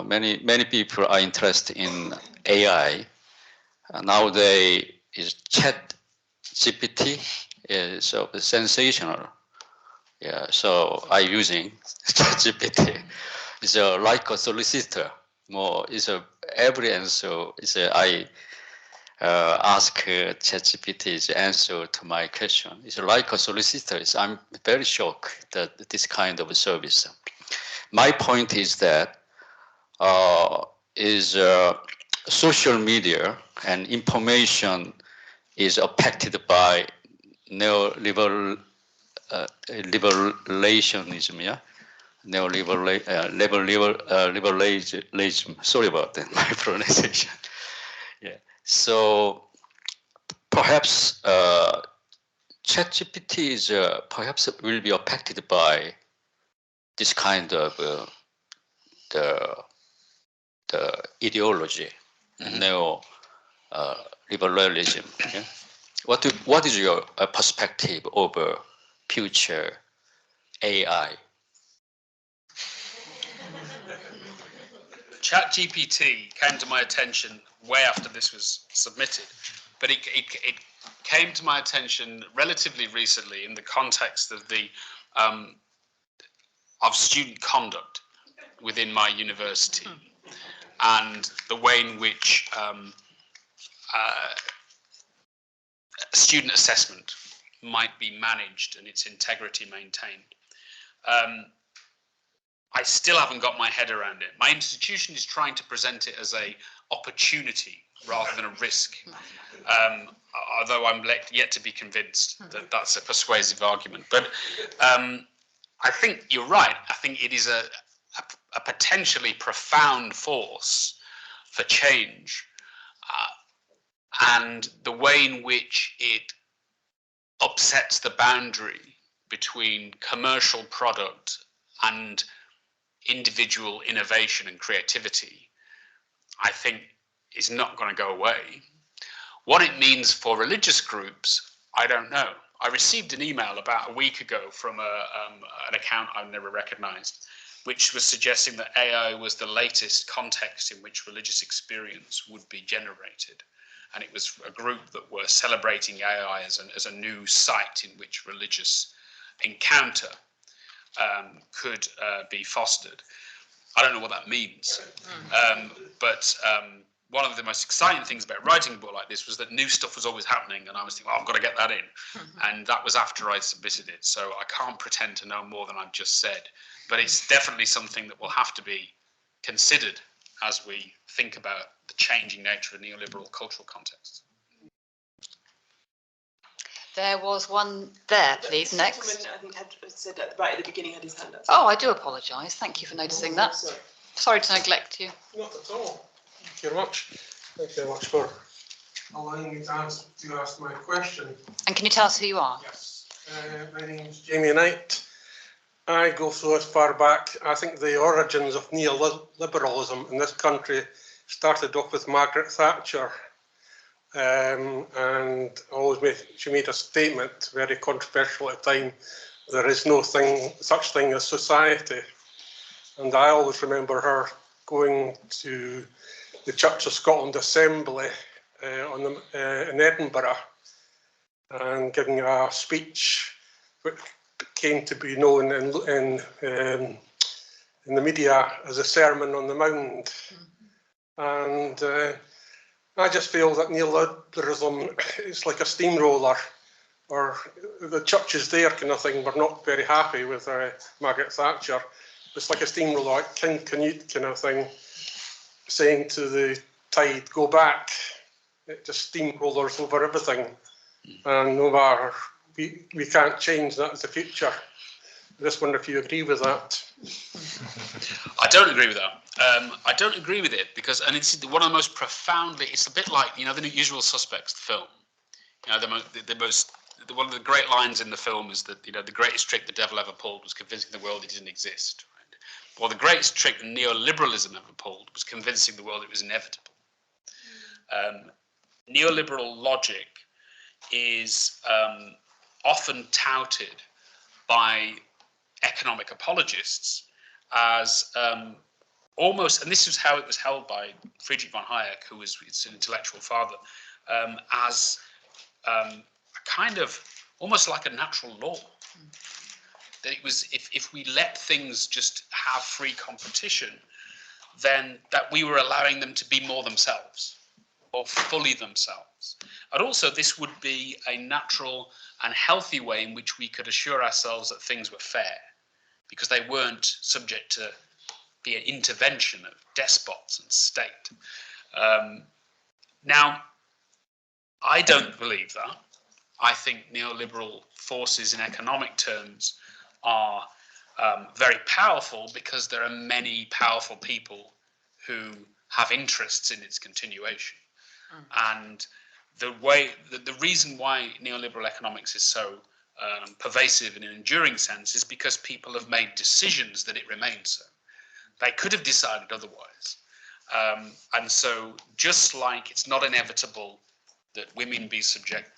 Many people are interested in AI. Nowadays, is Chat GPT is sensational. Yeah, so I using ChatGPT. It's like a solicitor. More is every answer is I ask ChatGPT's answer to my question. It's like a solicitor. I'm very shocked that this kind of service. My point is that social media and information is affected by neoliberalism, yeah, neoliberalism. Sorry about that, my pronunciation. Yeah. So perhaps ChatGPT is perhaps will be affected by this kind of the ideology, neoliberalism. Yeah? What is your perspective over future AI? ChatGPT came to my attention way after this was submitted, but it came to my attention relatively recently in the context of the of student conduct within my university and the way in which student assessment might be managed and its integrity maintained. I still haven't got my head around it. My institution is trying to present it as an opportunity rather than a risk, although I'm yet to be convinced that that's a persuasive argument. But I think you're right. I think it is a potentially profound force for change, and the way in which it upsets the boundary between commercial product and individual innovation and creativity, I think is not going to go away. What it means for religious groups, I don't know. I received an email about a week ago from an account I've never recognized, which was suggesting that AI was the latest context in which religious experience would be generated. And it was a group that were celebrating AI as a new site in which religious encounter could be fostered. I don't know what that means, but one of the most exciting things about writing a book like this was that new stuff was always happening, and I was thinking, well, I've got to get that in. And that was after I submitted it, so I can't pretend to know more than I've just said, but it's definitely something that will have to be considered as we think about the changing nature of neoliberal cultural contexts. There was one there, please, next. I think had said that right at the beginning, had his hand up. Oh, I do apologise. Thank you for noticing that. Sorry to neglect you. Not at all. Thank you very much. Thank you very much for allowing me to ask my question. And can you tell us who you are? Yes. My name is Jamie Knight. I go so as far back, I think the origins of neoliberalism in this country started off with Margaret Thatcher. and she made a statement, very controversial at the time, there is no such thing as society. And I always remember her going to the Church of Scotland Assembly in Edinburgh and giving a speech which came to be known in the media as a Sermon on the Mount. And I just feel that neoliberalism is like a steamroller, or the church is there kind of thing. We're not very happy with Margaret Thatcher. It's like a steamroller, like King Canute kind of thing, saying to the tide, go back. It just steamrollers over everything. And no matter, we can't change that as the future. I just wonder if you agree with that. I don't agree with that. I don't agree with it because, and it's one of the most profoundly, it's a bit like, the Usual Suspects film. One of the great lines in the film is that, the greatest trick the devil ever pulled was convincing the world it didn't exist. Right? Well, the greatest trick neoliberalism ever pulled was convincing the world it was inevitable. Neoliberal logic is often touted by economic apologists as almost, and this is how it was held by Friedrich von Hayek, who was its intellectual father, as a kind of almost like a natural law. That it was, if we let things just have free competition, then that we were allowing them to be more themselves or fully themselves. And also this would be a natural and healthy way in which we could assure ourselves that things were fair, because they weren't subject to the intervention of despots and state. Now, I don't believe that. I think neoliberal forces in economic terms are very powerful because there are many powerful people who have interests in its continuation. And the reason why neoliberal economics is so pervasive in an enduring sense is because people have made decisions that it remains so. They could have decided otherwise. And so just like it's not inevitable that women be subjected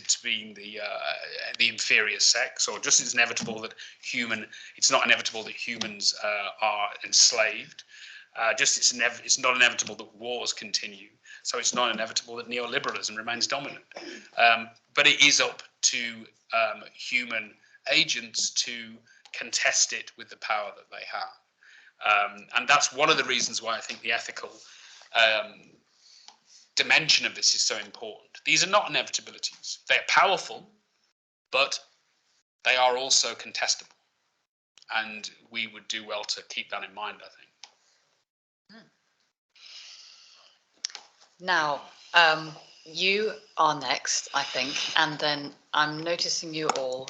to being the inferior sex, or just as inevitable that it's not inevitable that humans are enslaved. It's not inevitable that wars continue. So it's not inevitable that neoliberalism remains dominant. But it is up to human agents to contest it with the power that they have. And that's one of the reasons why I think the ethical dimension of this is so important. These are not inevitabilities. They are powerful, but they are also contestable. And we would do well to keep that in mind, I think. Now, you are next, I think, and then I'm noticing you all.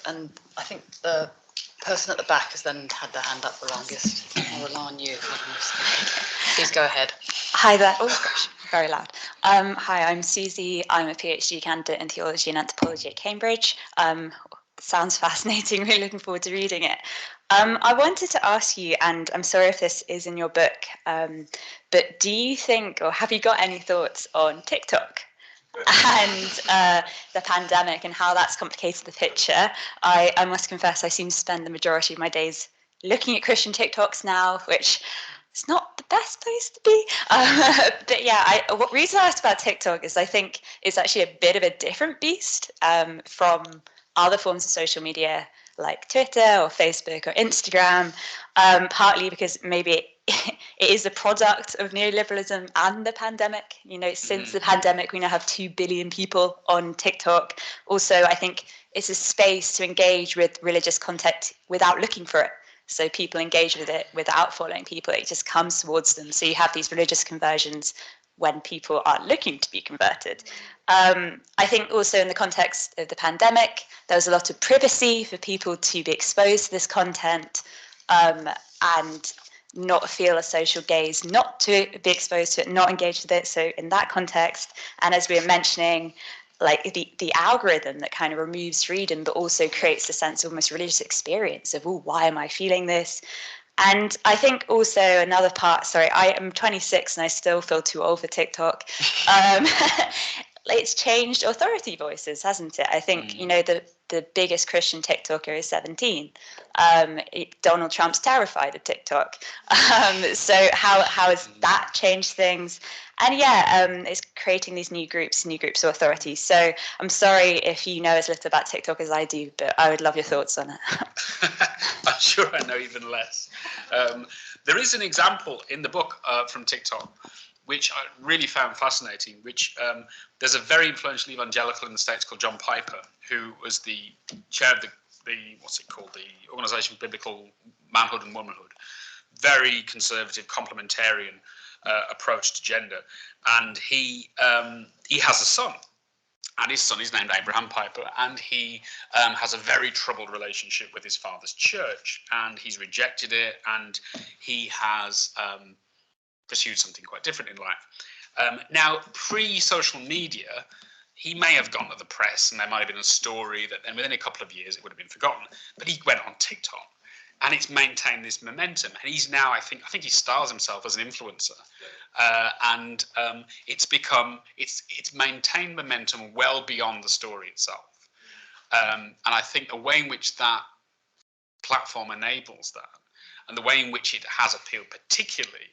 And I think the person at the back has then had their hand up the longest. I'll rely on you. Please go ahead. Hi there. Oh gosh, very loud. Hi, I'm Susie. I'm a PhD candidate in theology and anthropology at Cambridge. Sounds fascinating. Really looking forward to reading it. I wanted to ask you, and I'm sorry if this is in your book, but do you think, or have you got any thoughts on TikTok and the pandemic and how that's complicated the picture? I must confess, I seem to spend the majority of my days looking at Christian TikToks now, which is not the best place to be. But yeah, what reason I asked about TikTok is I think it's actually a bit of a different beast from other forms of social media like Twitter or Facebook or Instagram, partly because maybe it is a product of neoliberalism and the pandemic. Since the pandemic, we now have 2 billion people on TikTok. Also, I think it's a space to engage with religious content without looking for it. So people engage with it without following people. It just comes towards them. So you have these religious conversions when people aren't looking to be converted. I think also in the context of the pandemic, there was a lot of privacy for people to be exposed to this content and not feel a social gaze, not to be exposed to it, not engage with it. So in that context, and as we were mentioning, like the algorithm that kind of removes freedom, but also creates a sense of almost religious experience of, oh, why am I feeling this? And I think also another part, sorry, I am 26 and I still feel too old for TikTok. It's changed authority voices, hasn't it? I think, you know, the biggest Christian TikToker is 17. Donald Trump's terrified of TikTok. So how has that changed things? And yeah, it's creating these new groups of authority. So I'm sorry if you know as little about TikTok as I do, but I would love your thoughts on it. I'm sure I know even less. There is an example in the book from TikTok, which I really found fascinating, which there's a very influential evangelical in the States called John Piper, who was the chair of the what's it called, the Organization for Biblical Manhood and Womanhood. Very conservative, complementarian approach to gender. And he has a son. And his son is named Abraham Piper, and he has a very troubled relationship with his father's church, and he's rejected it, and he has pursued something quite different in life. Now, pre-social media, he may have gone to the press, and there might have been a story that then within a couple of years it would have been forgotten, but he went on TikTok, and it's maintained this momentum, and he's now, I think he styles himself as an influencer. And it's maintained momentum well beyond the story itself. And I think the way in which that platform enables that, and the way in which it has appealed particularly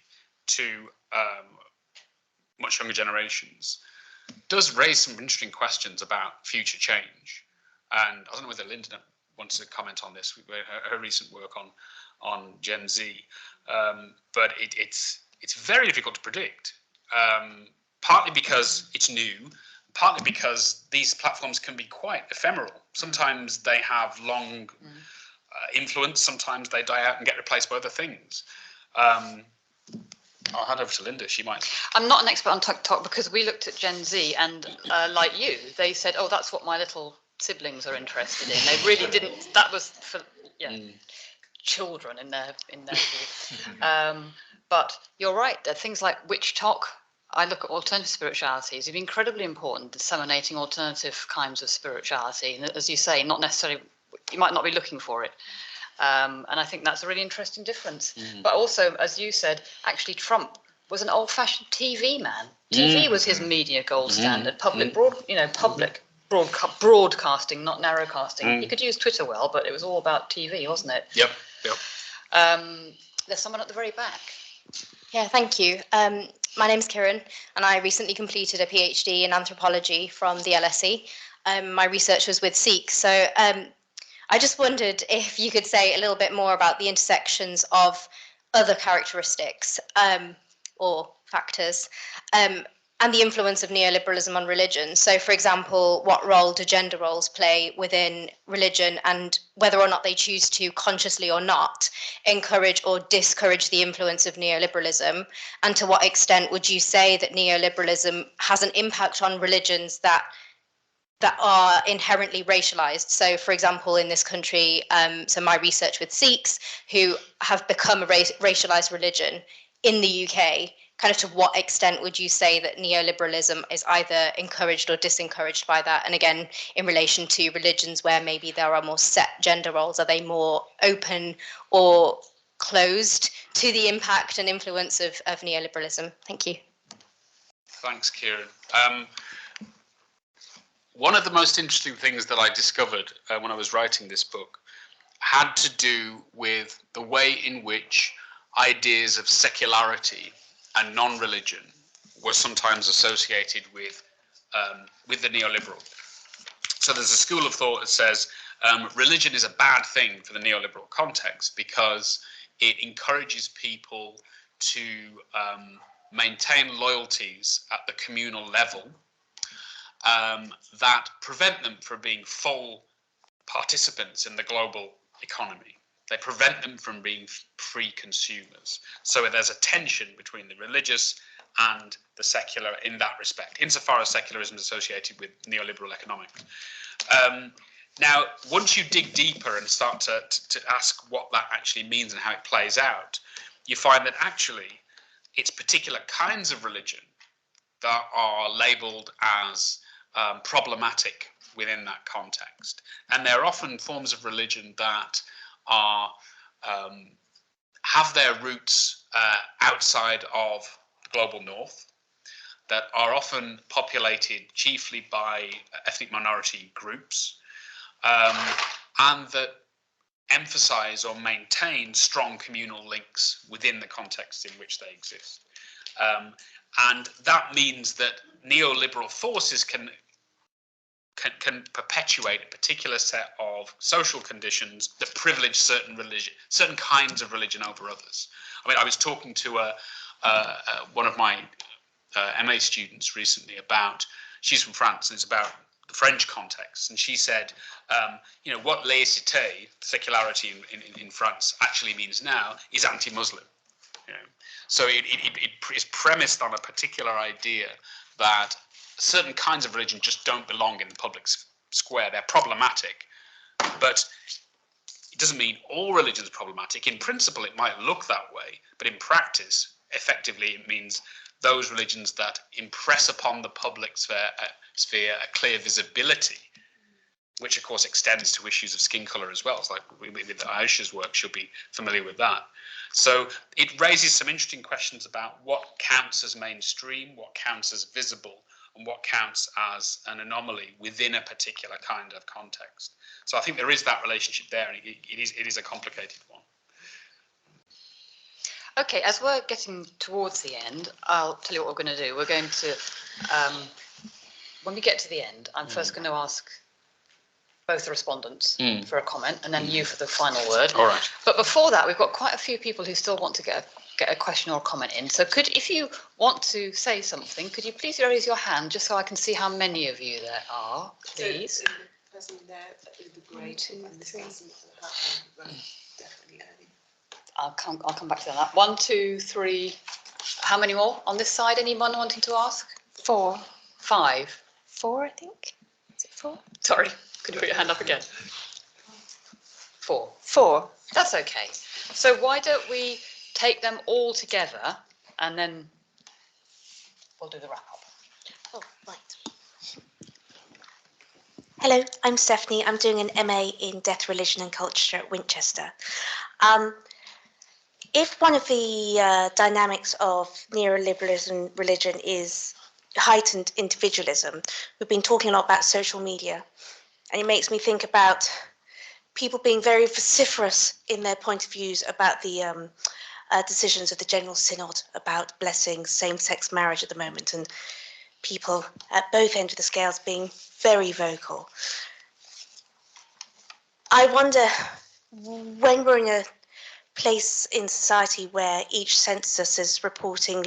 to much younger generations, does raise some interesting questions about future change. And I don't know whether Linda wants to comment on this, her recent work on Gen Z, but it's very difficult to predict, partly because it's new, partly because these platforms can be quite ephemeral. Sometimes they have long influence, sometimes they die out and get replaced by other things. I'll hand over to Linda, she might. I'm not an expert on TikTok because we looked at Gen Z and like you, they said, oh, that's what my little siblings are interested in. They really didn't, that was for children in their view. But you're right, there are things like Witch Talk. I look at alternative spiritualities. It's incredibly important, disseminating alternative kinds of spirituality. And as you say, not necessarily, you might not be looking for it. And I think that's a really interesting difference. But also, as you said, actually Trump was an old-fashioned TV man. TV was his media gold standard. Public broadcasting, not narrowcasting. He could use Twitter well, but it was all about TV, wasn't it? Yep. There's someone at the very back. Yeah, thank you. My name's Kieran, and I recently completed a PhD in anthropology from the LSE. My research was with Sikh, so I just wondered if you could say a little bit more about the intersections of other characteristics or factors and the influence of neoliberalism on religion. So, for example, what role do gender roles play within religion, and whether or not they choose to, consciously or not, encourage or discourage the influence of neoliberalism? And to what extent would you say that neoliberalism has an impact on religions that are inherently racialized? So, for example, in this country, so my research with Sikhs who have become a racialized religion in the UK, kind of to what extent would you say that neoliberalism is either encouraged or disencouraged by that? And again, in relation to religions where maybe there are more set gender roles, are they more open or closed to the impact and influence of neoliberalism? Thank you. Thanks, Kieran. One of the most interesting things that I discovered when I was writing this book had to do with the way in which ideas of secularity and non-religion were sometimes associated with the neoliberal. So there's a school of thought that says religion is a bad thing for the neoliberal context because it encourages people to maintain loyalties at the communal level that prevent them from being full participants in the global economy. They prevent them from being free consumers. So there's a tension between the religious and the secular in that respect, insofar as secularism is associated with neoliberal economics. Now, once you dig deeper and start to ask what that actually means and how it plays out, you find that actually it's particular kinds of religion that are labelled as problematic within that context. And they're often forms of religion that are have their roots outside of the global north, that are often populated chiefly by ethnic minority groups, and that emphasize or maintain strong communal links within the context in which they exist. And that means that neoliberal forces can perpetuate a particular set of social conditions that privilege certain kinds of religion over others. I mean, I was talking to one of my MA students recently about, she's from France, and it's about the French context, and she said, you know, what laïcité, secularity in France, actually means now is anti-Muslim. You know? So it is premised on a particular idea that certain kinds of religion just don't belong in the public square. They're problematic, but it doesn't mean all religions are problematic. In principle, it might look that way, but in practice, effectively, it means those religions that impress upon the public sphere a clear visibility, which of course extends to issues of skin color as well. It's like with Aisha's work, she'll be familiar with that. So it raises some interesting questions about what counts as mainstream, what counts as visible, and what counts as an anomaly within a particular kind of context. So I think there is that relationship there, and it is a complicated one. Okay, as we're getting towards the end, I'll tell you what we're going to do. We're going to, when we get to the end, I'm first going to ask both the respondents for a comment, and then you for the final word. All right. But before that, we've got quite a few people who still want to get a question or a comment in. So if you want to say something, could you please raise your hand just so I can see how many of you there are, please? So the person there would be great. 2, 3. Definitely early. I'll come back to that. 1, 2, 3. How many more on this side? Anyone wanting to ask? 4. 5. 4, I think. Is it 4? Sorry, could you put your hand up again? 4. 4. That's okay. So why don't we take them all together and then we'll do the wrap up. Oh, right. Hello, I'm Stephanie. I'm doing an MA in Death, Religion and Culture at Winchester. If one of the dynamics of neoliberalism religion is heightened individualism, we've been talking a lot about social media, and it makes me think about people being very vociferous in their point of views about the decisions of the General Synod about blessing same-sex marriage at the moment, and people at both ends of the scales being very vocal. I wonder, when we're in a place in society where each census is reporting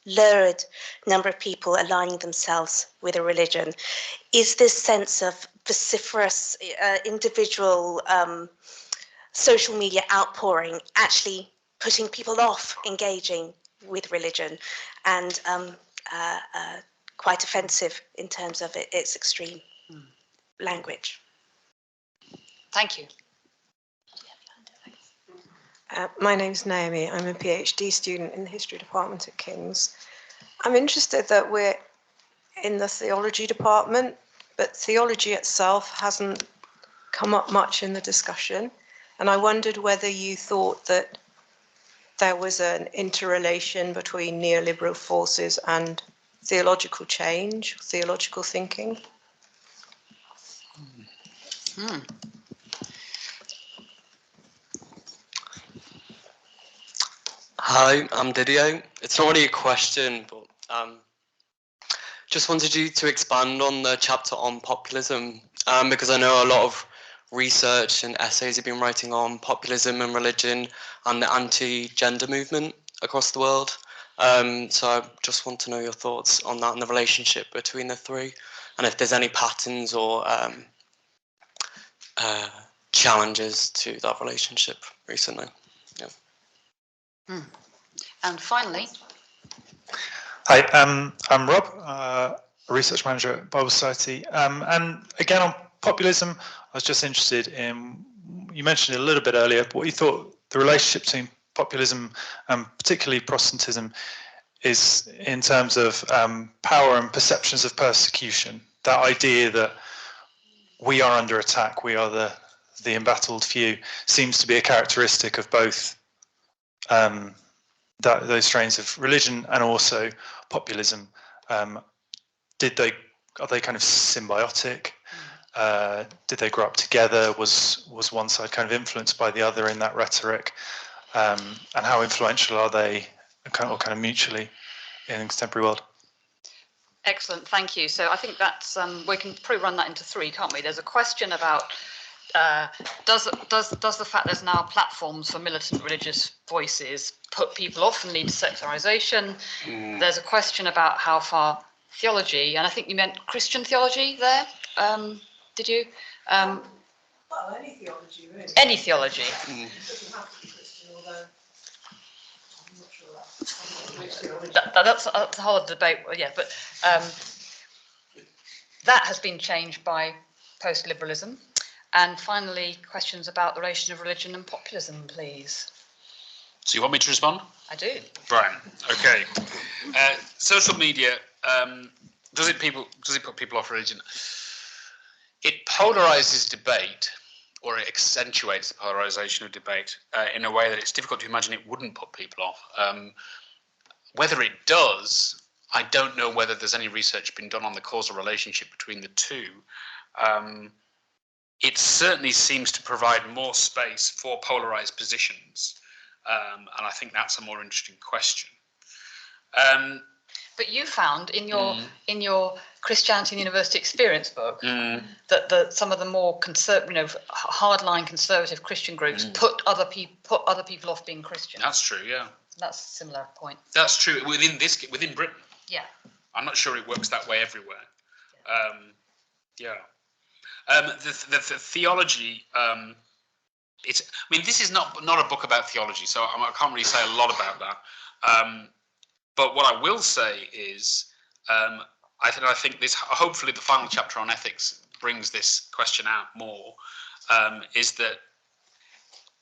lowered number of people aligning themselves with a religion, is this sense of vociferous individual social media outpouring actually putting people off engaging with religion, and quite offensive in terms of its extreme language? Thank you. My name's Naomi. I'm a PhD student in the history department at King's. I'm interested that we're in the theology department, but theology itself hasn't come up much in the discussion. And I wondered whether you thought that there was an interrelation between neoliberal forces and theological change, theological thinking. Hi, I'm Didier. It's not really a question, but just wanted you to expand on the chapter on populism, because I know a lot of research and essays you've been writing on populism and religion and the anti-gender movement across the world. So I just want to know your thoughts on that and the relationship between the three, and if there's any patterns or challenges to that relationship recently. And finally, hi, I'm Rob, a research manager at Bible Society, and again on populism, I was just interested in, you mentioned it a little bit earlier, but what you thought the relationship between populism and particularly Protestantism is in terms of power and perceptions of persecution. That idea that we are under attack, we are the embattled few, seems to be a characteristic of both those strains of religion and also populism, are they kind of symbiotic? Did they grow up together? Was one side kind of influenced by the other in that rhetoric? And how influential are they, or kind of mutually, in the contemporary world? Excellent, thank you. So I think that's we can probably run that into three, can't we? There's a question about does the fact there's now platforms for militant religious voices put people off and lead to secularization? There's a question about how far theology, and I think you meant Christian theology there. Did you? Well, any theology, really. Any theology. It doesn't have to be Christian, although I'm not sure That's a whole debate. Yeah, but that has been changed by post-liberalism. And finally, questions about the relation of religion and populism, please. So you want me to respond? I do. Right. Okay. Social media, does it put people off religion? It polarizes debate, or it accentuates the polarization of debate in a way that it's difficult to imagine it wouldn't put people off. Whether it does, I don't know whether there's any research been done on the causal relationship between the two. It certainly seems to provide more space for polarized positions, and I think that's a more interesting question. But you found in your Christianity and University Experience book that some of the more hardline conservative Christian groups put other people off being Christian. That's true, yeah. That's a similar point. That's true within Britain. Yeah. I'm not sure it works that way everywhere. Yeah. The theology. This is not a book about theology, so I can't really say a lot about that. But what I will say is, I think this. Hopefully, the final chapter on ethics brings this question out more. Is that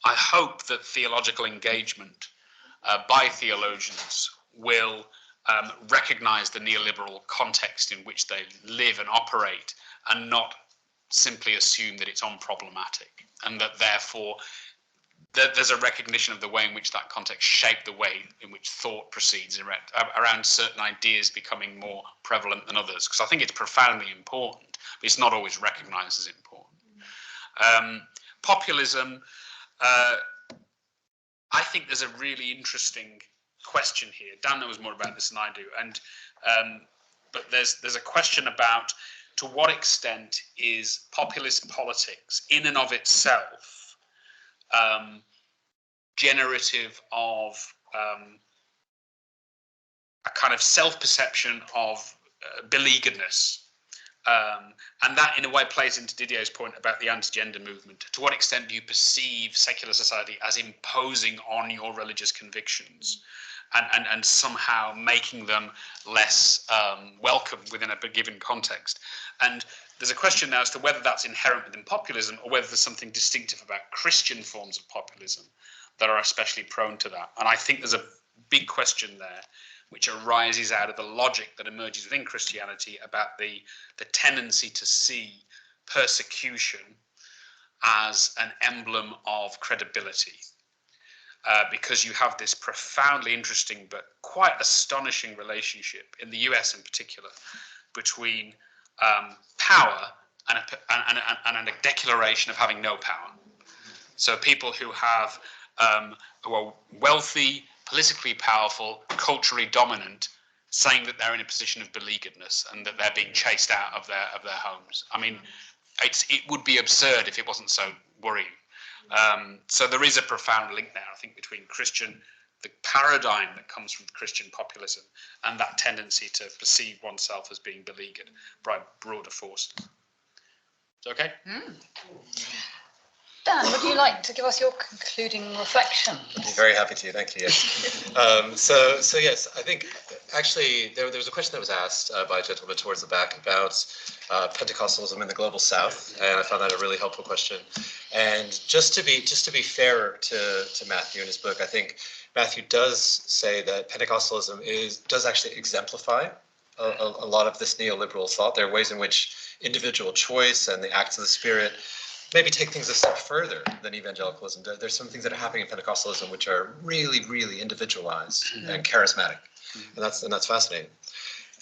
I hope that theological engagement by theologians will recognize the neoliberal context in which they live and operate, and not simply assume that it's unproblematic, and that therefore there's a recognition of the way in which that context shaped the way in which thought proceeds around certain ideas becoming more prevalent than others, because I think it's profoundly important, but it's not always recognized as important. Populism, I think there's a really interesting question here. Dan knows more about this than I do, and but there's a question about to what extent is populist politics in and of itself generative of a kind of self-perception of beleagueredness. And that in a way plays into Didier's point about the anti-gender movement. To what extent do you perceive secular society as imposing on your religious convictions and somehow making them less welcome within a given context? And there's a question now as to whether that's inherent within populism or whether there's something distinctive about Christian forms of populism that are especially prone to that. And I think there's a big question there which arises out of the logic that emerges within Christianity about the tendency to see persecution as an emblem of credibility. Because you have this profoundly interesting but quite astonishing relationship, in the US in particular, between power and a declaration of having no power. So people who are wealthy, politically powerful, culturally dominant, saying that they're in a position of beleagueredness and that they're being chased out of their homes. I mean, it would be absurd if it wasn't so worrying. So there is a profound link there, I think, between the paradigm that comes from Christian populism and that tendency to perceive oneself as being beleaguered by broader forces. Is that okay? Dan, would you like to give us your concluding reflection? I'd be very happy to, thank you. Yes. So yes, I think actually there was a question that was asked by a gentleman towards the back about Pentecostalism in the global South, and I found that a really helpful question. And just to be fairer to Mathew in his book, I think Mathew does say that Pentecostalism does actually exemplify a lot of this neoliberal thought. There are ways in which individual choice and the acts of the Spirit maybe take things a step further than evangelicalism. There's some things that are happening in Pentecostalism which are really, really individualized and charismatic, and that's fascinating.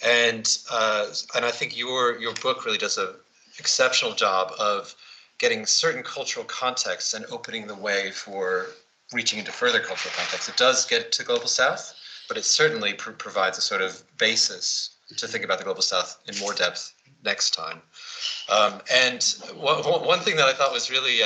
And I think your book really does an exceptional job of getting certain cultural contexts and opening the way for reaching into further cultural contexts. It does get to Global South, but it certainly provides a sort of basis to think about the Global South in more depth next time. And one thing that I thought was really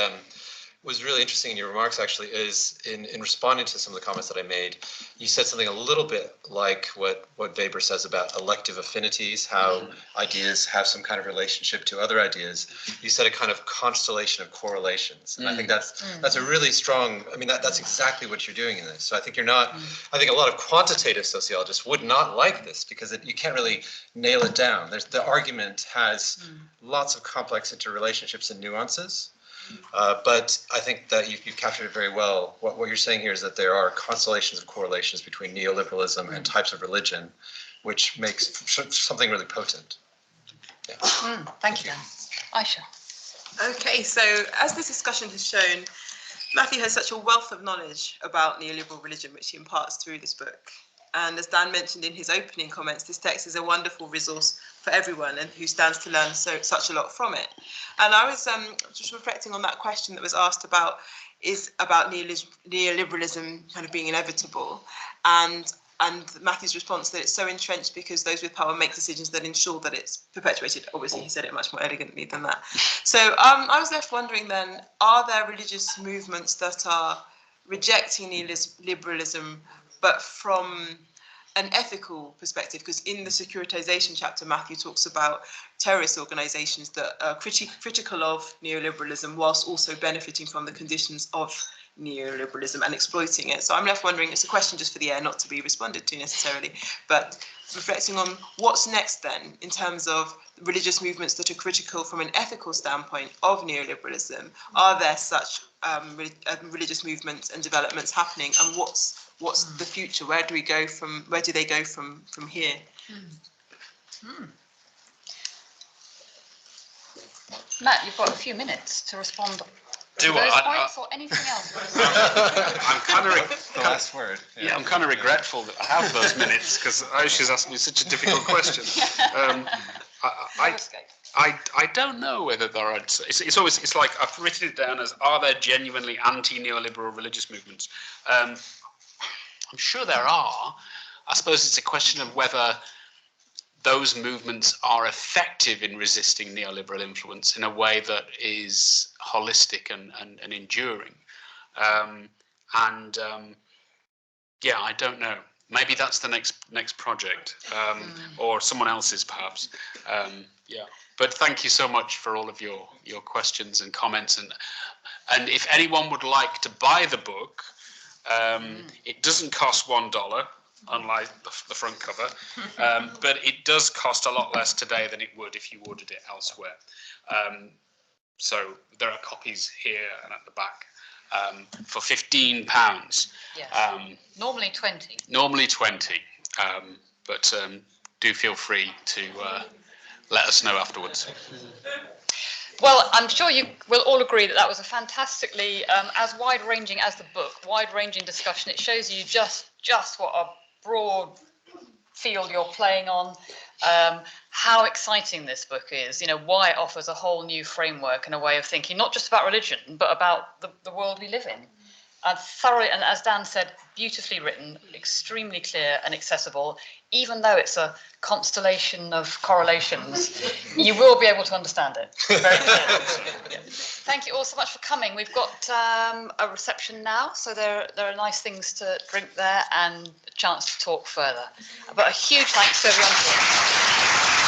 interesting in your remarks, actually, is in responding to some of the comments that I made, you said something a little bit like what Weber says about elective affinities, how ideas have some kind of relationship to other ideas. You said a kind of constellation of correlations. And I think that's a really strong, I mean, that's exactly what you're doing in this. So I think you're not, I think a lot of quantitative sociologists would not like this because you can't really nail it down. The argument has lots of complex interrelationships and nuances. But I think that you've captured it very well. What you're saying here is that there are constellations of correlations between neoliberalism and types of religion, which makes something really potent. Yeah. Thank you, Dan. Aisha. Okay, so as this discussion has shown, Mathew has such a wealth of knowledge about neoliberal religion, which he imparts through this book. And as Dan mentioned in his opening comments, this text is a wonderful resource for everyone and who stands to learn such a lot from it. And I was just reflecting on that question that was asked about neoliberalism kind of being inevitable, and Matthew's response that it's so entrenched because those with power make decisions that ensure that it's perpetuated. Obviously, he said it much more elegantly than that. So I was left wondering then, are there religious movements that are rejecting neoliberalism but from an ethical perspective? Because in the securitization chapter, Mathew talks about terrorist organizations that are critical of neoliberalism whilst also benefiting from the conditions of neoliberalism and exploiting it. So I'm left wondering, it's a question just for the air, not to be responded to necessarily, but reflecting on what's next then in terms of religious movements that are critical from an ethical standpoint of neoliberalism. Are there such religious movements and developments happening, and what's the future? Where do they go from here? Matt, you've got a few minutes to respond to those points or anything else. I'm kind of the last word. Yeah, I'm kind of regretful that I have those minutes because Aisha's asked me such a difficult question. I don't know whether there are. It's like I've written it down as, are there genuinely anti-neoliberal religious movements? I'm sure there are. I suppose it's a question of whether those movements are effective in resisting neoliberal influence in a way that is holistic and enduring. Yeah, I don't know. Maybe that's the next project, or someone else's perhaps. Yeah. But thank you so much for all of your questions and comments. And if anyone would like to buy the book, it doesn't cost $1, unlike the front cover, but it does cost a lot less today than it would if you ordered it elsewhere. So there are copies here and at the back for £15. Yes. Normally 20. Normally 20, but do feel free to let us know afterwards. Well, I'm sure you will all agree that was a fantastically, as wide-ranging as the book, wide-ranging discussion. It shows you just what a broad field you're playing on, how exciting this book is, why it offers a whole new framework and a way of thinking, not just about religion, but about the world we live in. And thoroughly, and as Dan said, beautifully written, extremely clear and accessible. Even though it's a constellation of correlations, you will be able to understand it. Very clearly. Yeah. Thank you all so much for coming. We've got a reception now, so there are nice things to drink there and a chance to talk further. But a huge thanks to everyone here.